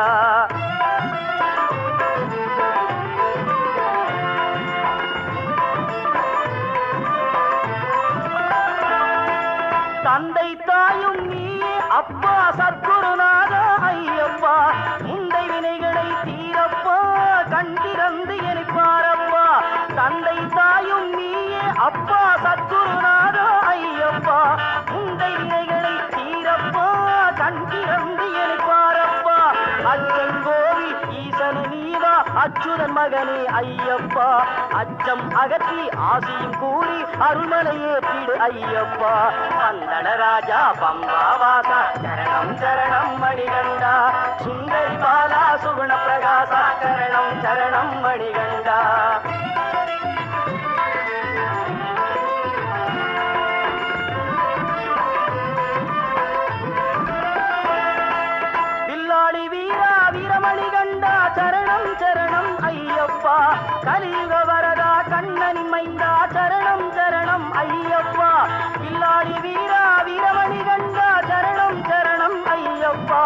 தந்தை தாயும் நீயே அப்பா சத்குருநாத ஐயப்பா முந்தை வினைகளை தீரப்பா கண்டிரந்து எனிப்பாரப்பா தந்தை தாயும் நீயே அப்பா சத்குருநாத ஐயப்பா முந்தை வினைகளை தீரப்பா கண்டிரந்து எனிப்பாரப்பா அச்சங்கோவி ஈசன நீவா அச்சுதன் மகனே ஐயப்பா அச்சம் அகற்றி ஆசியும் கூறி அருள்மலையேற்றிடு ஐயப்பா பந்தளராஜா பம்பாவாச சரணம் சரணம் மணிகண்டா சுந்தரி பாலா சுகுண பிரகாச சரணம் சரணம் மணிகண்டா வில்லாளி வீரா வீரமணிகண்டா சரணம் சரணம் ஐயப்பா கலியுக வரதா கண்ணனி மைந்தா சரணம் சரணம் ஐயப்பா வில்லாளி வீரா வீரமணிகண்டா சரணம் சரணம் ஐயப்பா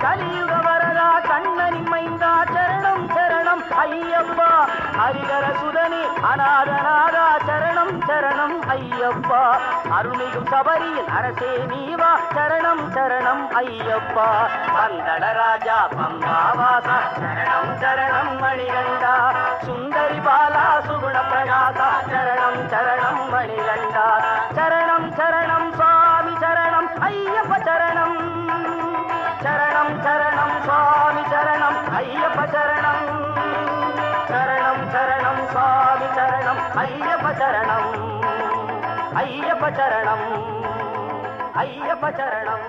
கலியுக வரதா கண்ணனி மைந்தா சரணம் சரணம் ஐயப்பா ஹரிகர சுதனி அநாதநாதா சரணம் சரணம் ஐயப்பா அருள்மிகும் சபரியின் அரசே நீவா சரணம் சரணம் ஐயப்பா பந்தளராஜா பம்பாவாச சரணம் சரணம் மணிகண்டா சுந்தரி பாலா சுகுண பிரகாச சரணம் சரணம் மணிகண்டா சரணம் சரணம் சுவாமி சரணம் ஐயப்ப சரணம் சரணம் சரணம் சுவாமி சரணம் ஐயப்ப சரணம் சரணம் சரணம் சுவாமி சரணம் ஐயப்ப சரணம் ஐயப்ப சரணம் ஐயப்ப சரணம்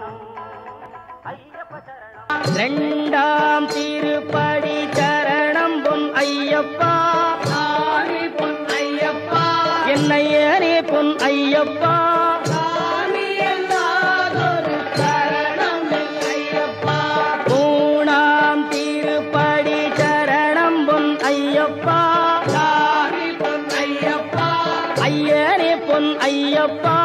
ஐயப்ப சரணம் ரெண்டாம் திருப்படி சரணம் பொன் ஐயப்பா பொன் ஐயப்பா என்னையனே பொன் ஐயப்பா மூணாம் திருப்படி சரணம் பொன் ஐயப்பா பொன் ஐயப்பா ஐயனே பொன் ஐயப்பா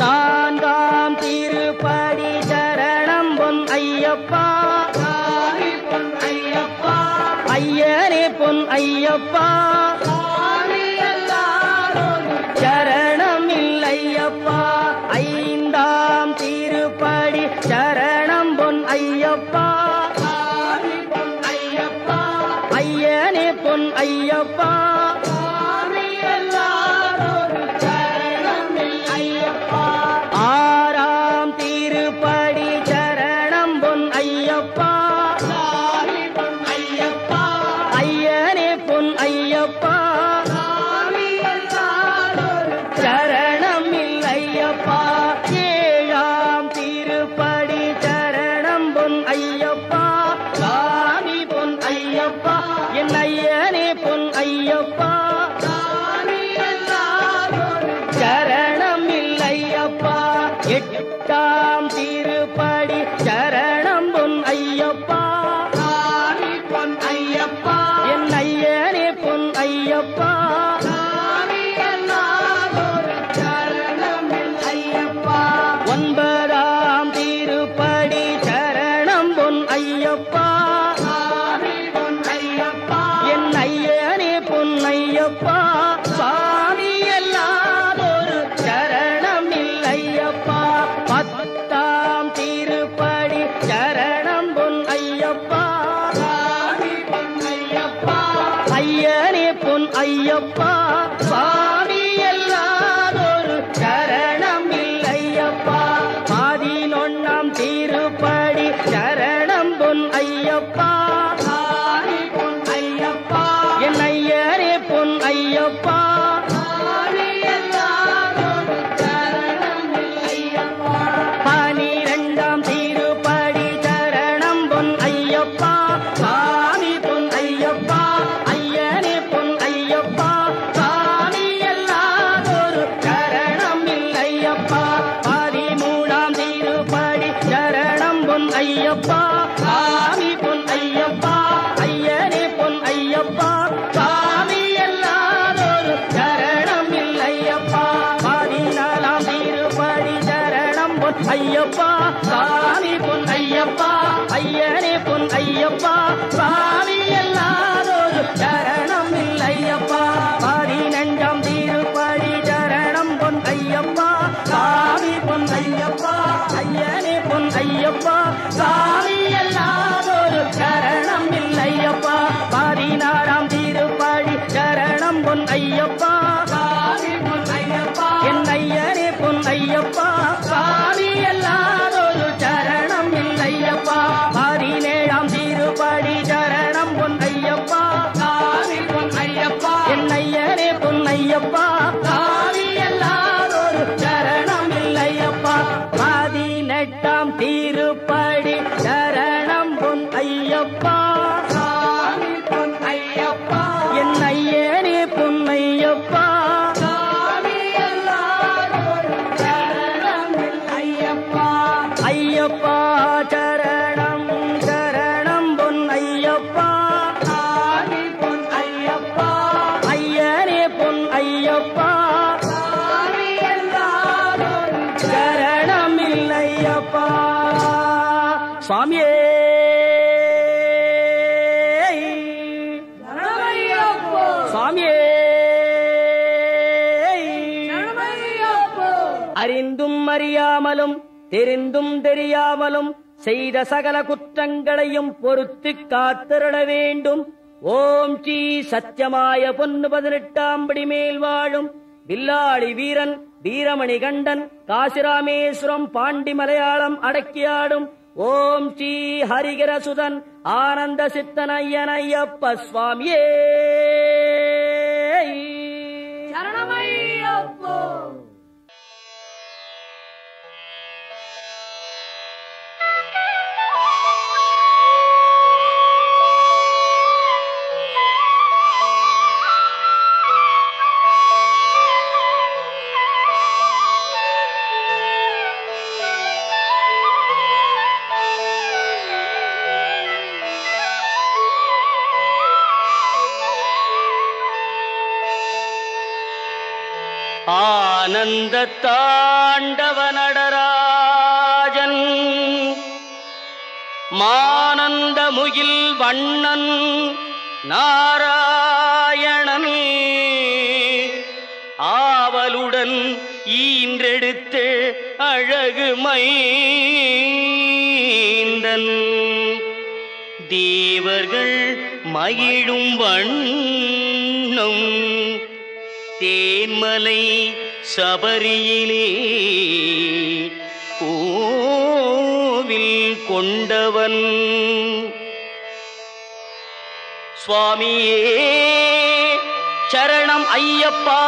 நான்காம் திருப்படி சரணம் பொன் ஐயப்பா பொன் ஐயப்பா ஐயனே பொன் ஐயப்பா சரணம் இல்லையப்பா ஐந்தாம் திருப்படி சரணம் பொன் ஐயப்பா பொன் ஐயப்பா ஐயனே பொன் ஐயப்பா ஐயப்பா சுவாமி எல்லாதொரு சரணம் இல்லையப்பா பத்தாம் திருப்படி சரணம் பொன் ஐயப்பா ஐயனே பொன் ஐயப்பா சுவாமி எல்லாதொரு சரணம் இல்லையப்பா 11ஆம் திருப்படி சரணம் பொன் ஐயப்பா என் ஐயனே பொன் ஐயப்பா 12ஆம் திருப்படி சரணம் பொன் ஐயப்பா சாமி பொன் ஐயப்பா ஐயனே பொன் ஐயப்பா சாமி எல்லாதொரு சரணம் இல்லையப்பா 13ஆம் திருப்படி சரணம் பொன் ஐயப்பா சாமி பொன் ஐயப்பா ஐயனே பொன் ஐயப்பா சாமி எல்லாதொரு சரணம் இல்லையப்பா 14ஆம் திருப்படி சரணம் பொன் ஐயப்பா சாமி பொன் ஐயப்பா ஐயனே பொன் ஐயப்பா சாமி எல்லாதொரு சரணம் இல்லையப்பா 15ஆம் திருப்படி சரணம் பொன் ஐயப்பா சாமி பொன் ஐயப்பா ஐயனே பொன் ஐயப்பா சாமி எல்லாதொரு சரணம் இல்லையப்பா 16ஆம் திருப்படி சரணம் பொன் ஐயப்பா சாமி பொன் ஐயப்பா என் ஐயனே பொன் ஐயப்பா சாமி எல்லாதொரு சரணம் இல்லையப்பா 17ஆம் திருப்படி சரணம் பொன் ஐயப்பா சாமி பொன் ஐயப்பா என் ஐயனே பொன் ஐயப்பா சாமி எல்லாதொரு சரணம் இல்லையப்பா 18ஆம் திருப்படி சரணம் பொன் ஐயப்பா சாமி பொன் ஐயப்பா என் ஐயனே பொன் ஐயப்பா சாமி எல்லாதொரு சரணம் இல்லையப்பா ஐயப்பா சரணம் சரணம் பொன் ஐயப்பா சாமி பொன் ஐயப்பா ஐயனே பொன் ஐயப்பா சாமி எல்லாதொரு சரணம் இல்லையப்பா சுவாமியே சுவாமியே அறிந்தும் அறியாமலும் தெரிந்தும் தெரியாமலும் செய்த சகல குற்றங்களையும் பொறுத்து காத்திருட வேண்டும். ஓம் ஸ்ரீ சத்தியமாய பொன்னு 18ஆம் படி மேல் வாழும் வில்லாளி வீரன் வீரமணி கண்டன் காசிராமேஸ்வரம் பாண்டி மலையாளம் அடக்கியாடும் ஓம் ஸ்ரீ ஹரிகரசுதன் ஆனந்த சித்தன் ஐயன் ஐயப்ப சுவாமியே சரணமையப்போ. ஆனந்த தாண்டவ நடராஜன் மானந்த முகில் வண்ணன் நாராயணன் ஆவலுடன் ஈன்றெடுத்த அழகு மைந்தன் தேவர்கள் மகிழும் வண்ணம் தேன்மலை சபரியிலே கோவில் கொண்டவன் சுவாமியே சரணம் ஐயப்பா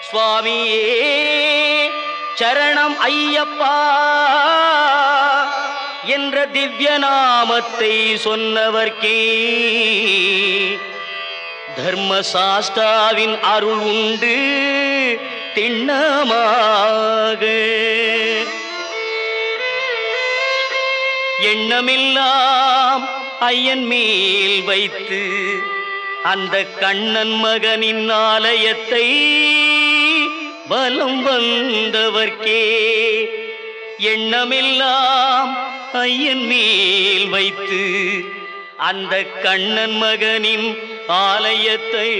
சுவாமியே சரணம் ஐயப்பா என்ற திவ்ய நாமத்தை சொன்னவர்க்கே தர்மசாஸ்தாவின் அருள் உண்டு திண்ணமாக. எண்ணமெல்லாம் ஐயன் மேல் வைத்து அந்த கண்ணன் மகனின் ஆலயத்தை பலம் வந்தவர்க்கே எண்ணமெல்லாம் ஐயன் மேல் வைத்து அந்த கண்ணன் மகனின் ஆலயத்தை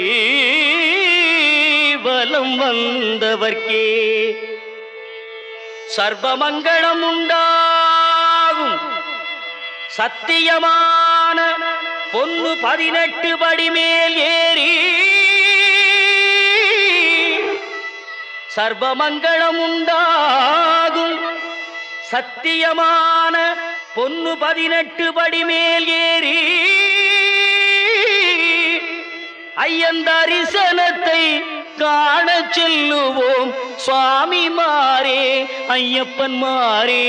வலம் வந்தவர்க்கே சர்வமங்களம் உண்டாகும். சத்தியமான பொன்னு 18 படி மேல் ஏறி சர்வமங்களம் உண்டாகும். சத்தியமான பொன்னு 18 படி மேல் ஏறி ஐயன் தரிசனத்தை காண செல்லுவோம் சுவாமி மாறே ஐயப்பன் மாறே.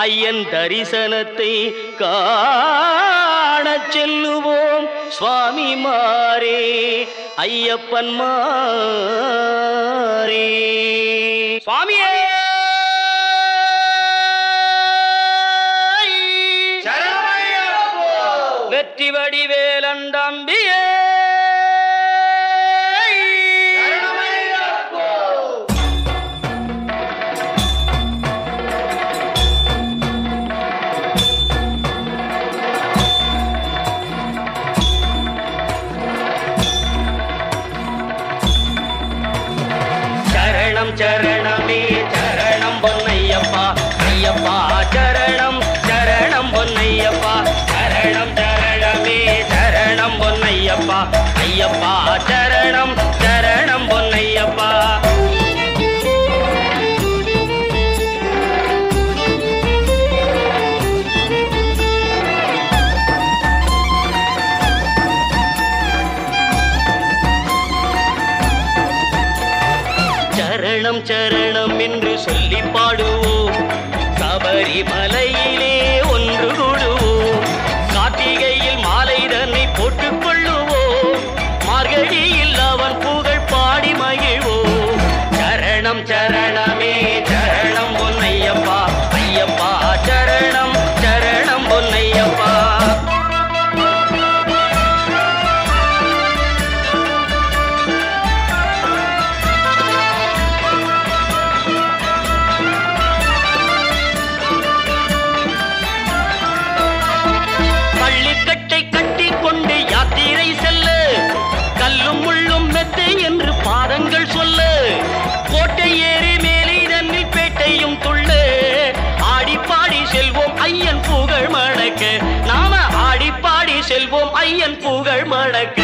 ஐயன் தரிசனத்தை காண செல்லுவோம் சுவாமி மாறே ஐயப்பன் மாறே. சுவாமியே வெற்றி வடிவேலண்டம்பியே சரணம் சரணமே சரணம் பொன்னையப்பா ஐயப்பா சரணம் சரணம் பொன்னையப்பா சரணம் சரணமே சரணம் பொன்னையப்பா ஐயப்பா சரணம் சரணம் பொன்னையப்பா. சரணம் சரணம் என்று சொல்லி பாடுவோம் சபரிமலையிலே ஒன்று கூடுவோம். கார்த்திகையில் மாலை தன்னை போட்டுக் கொள்ளுவோம் மார்கழியில் அவன் புகழ் பாடி மகிழ்வோம். சரணம் சரணமே சரணம் பொன்னையப்பா ஐயப்பா சரணம் சரணம் பொன்னையப்பா. யாத்திரை செல்ல கல்லும் முள்ளும் மெத்தை என்று பாதங்கள் சொல்ல கோட்டை ஏறி மேலே தன்னில் பேட்டையும் துள்ள ஆடிப்பாடி செல்வோம் ஐயன் புகழ் மடக்க நாம ஆடிப்பாடி செல்வோம் ஐயன் புகழ் மடக்க.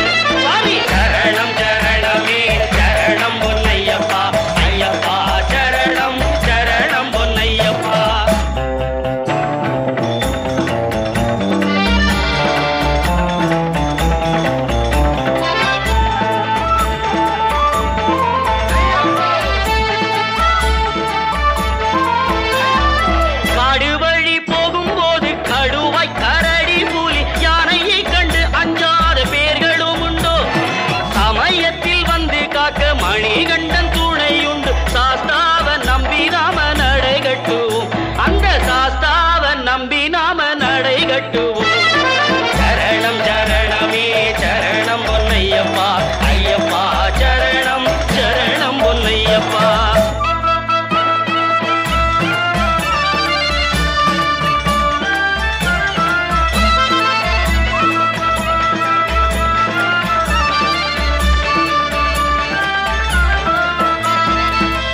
சாமி சரணம் சரணமே சரணம் பொன்னையப்பா ஐயப்பா சரணம் சரணம் பொன்னையப்பா. மணிகண்டன் துணையுண்டு சாஸ்தாவ நம்பி நாம நடை கட்டுவோம் அந்த சாஸ்தாவ நம்பி நாம நடை கட்டுவோம். சரணம் சரணமே சரணம் பொன்னையப்பா ஐயப்பா சரணம் சரணம் பொன்னையப்பா.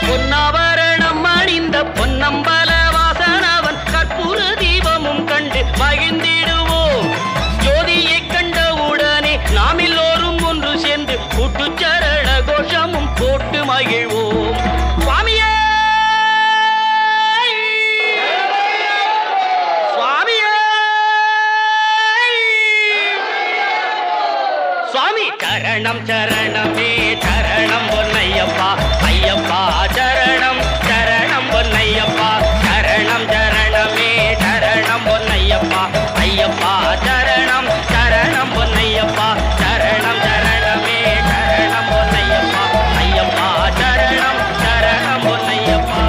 பொன்னாபரணம் அணிந்த பொன்னம்பல வாசனவன் கற்பூர தீபமும் கண்டு மகிழ்ந்திடுவோம். ஜோதியை கண்டவுடனே நாம் எல்லோரும் ஒன்று சேர்ந்து கூட்டு சரண கோஷமும் போட்டு மகிழ்வோம். சுவாமியே சுவாமியே சுவாமி சரணம் சரணமே சரணம் பொன்னையப்பா ஐயப்பா சரணம் சரணம் பொன்னையப்பா சரணம் சரணமே சரணம் பொன்னையப்பா ஐயப்பா சரணம் சரணம் பொன்னையப்பா சரணம் சரணமே சரணம் பொன்னையப்பா ஐயப்பா சரணம் சரணம் பொன்னையப்பா.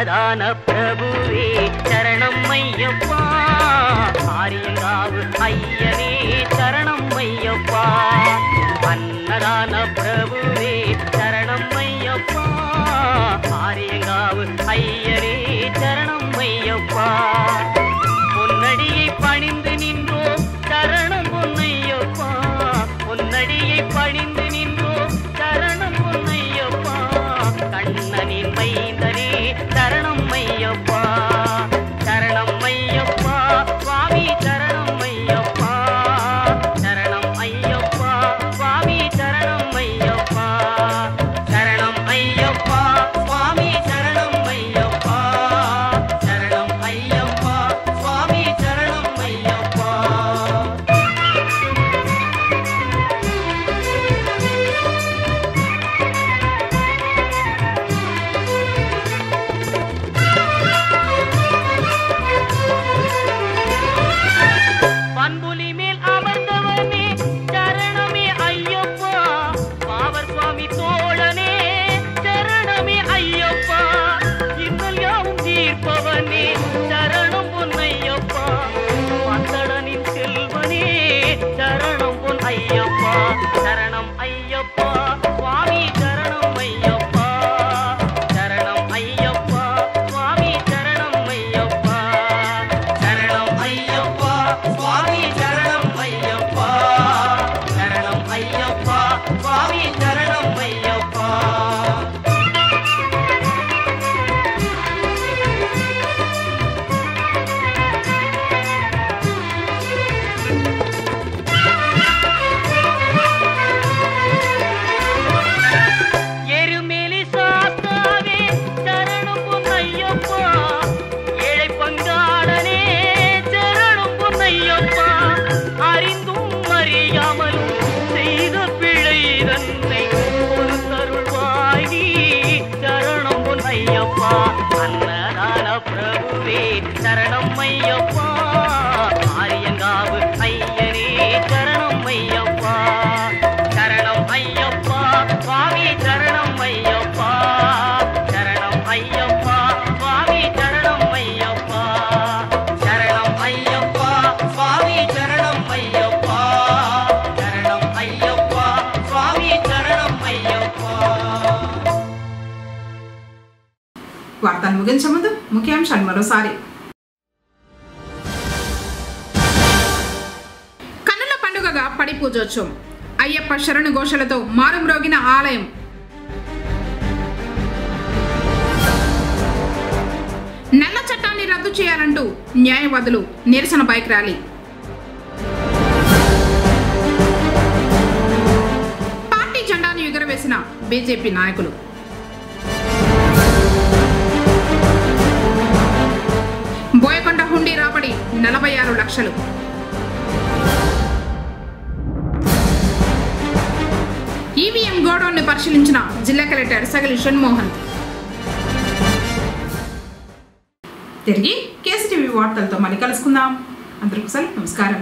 అన్నదాన ప్రభువే శరణమయ్యప్ప ఆర్యంగావు అయ్యనే శరణమయ్యప్ప అన్నదాన ప్రభువే శరణమయ్యప్ప ஆரியங்காவு ஐயரே சரணம் ஐயப்பா பொன்னடியை பணிந்து நின்றோம் சரணம் பொன்னையப்பா பொன்னடியை பணிந்து நின்றோம் சரணம் பொன்னையப்பா கண்ணனின் மைந்தனே சரணம் ஐயப்பா சரணம் ஐயப்பா சுவாமி சரணம் ஐயப்பா சரணம் ஐயப்பா சுவாமி சரணம் ஐயப்பா சரணம் ஐயப்பா சுவாமி சரணம் ஐயப்பா சரணம் ஐயப்பா சுவாமி சரணம் ஐயப்பா பண்புலி மேல் அமர்ந்தவனே சரணமே ஐயப்பா பாவர் சுவாமி தோழனே சரணமே ஐயப்பா இன்னல் யாவும் தீர்ப்பவனே சரணம் பொன்னையப்பா பந்தடனின் செல்வனே சரணம் பொன் ஐயப்பா சரணம் ஐயப்பா சுவாமி சரணம் ஐயப்பா சரணம் ஐயப்பா சுவாமி சரணம் ஐயப்பா சரணம் ஐயப்பா சுவாமி சரணம் ஐயப்பா சரணம் ஐயப்பா சுவாமி சரணம் ஐயப்பா எருமேலி சாத்தாவே சரணம் பொன்னையப்பா ஏழை பங்காளனே சரணம் பொன்னையப்பா அறிந்தும் அறியாமலும் செய்த பிழை தன்னை பொறுத்தருள்வாய் நீ சரணம் பொன்னையப்பா அன்னதான பிரபுவே சரணம் ஐயப்பா ஆரியங்காவு ஐயனே சரணம் ஐயப்பா சரணம் ஐயப்பா சுவாமி சரணம் ஐயப்பா சரணம் ஐயப்பா சுவாமி சரணம் ஐயப்பா சரணம் ஐயப்பா சுவாமி சரணம் ஐயப்பா சரணம் ஐயப்பா சுவாமி சரணம் ஐயப்பா వార్తలు ముగించే ముందు ముఖ్యాంశాలు మరోసారి. కన్నుల పండుగగా పడి పూజోత్సవం. అయ్యప్ప శరణు ఘోషలతో మారుమ్రోగిన ఆలయం. నల్ల చట్టాన్ని రద్దు చేయాలంటూ న్యాయవాదులు నిరసన బైక్ ర్యాలీ. పార్టీ జెండాను ఎగురవేసిన బీజేపీ నాయకులు. బోయకొండ హుండీ రాబడి 46 లక్షలు. ఈవీఎం గోడౌన్ను పరిశీలించిన జిల్లా కలెక్టర్ సగలి షణ్మోహన్. తిరిగి కేసీటీవీ వార్తలతో మళ్ళీ కలుసుకుందాం. అందరికీ నమస్కారం.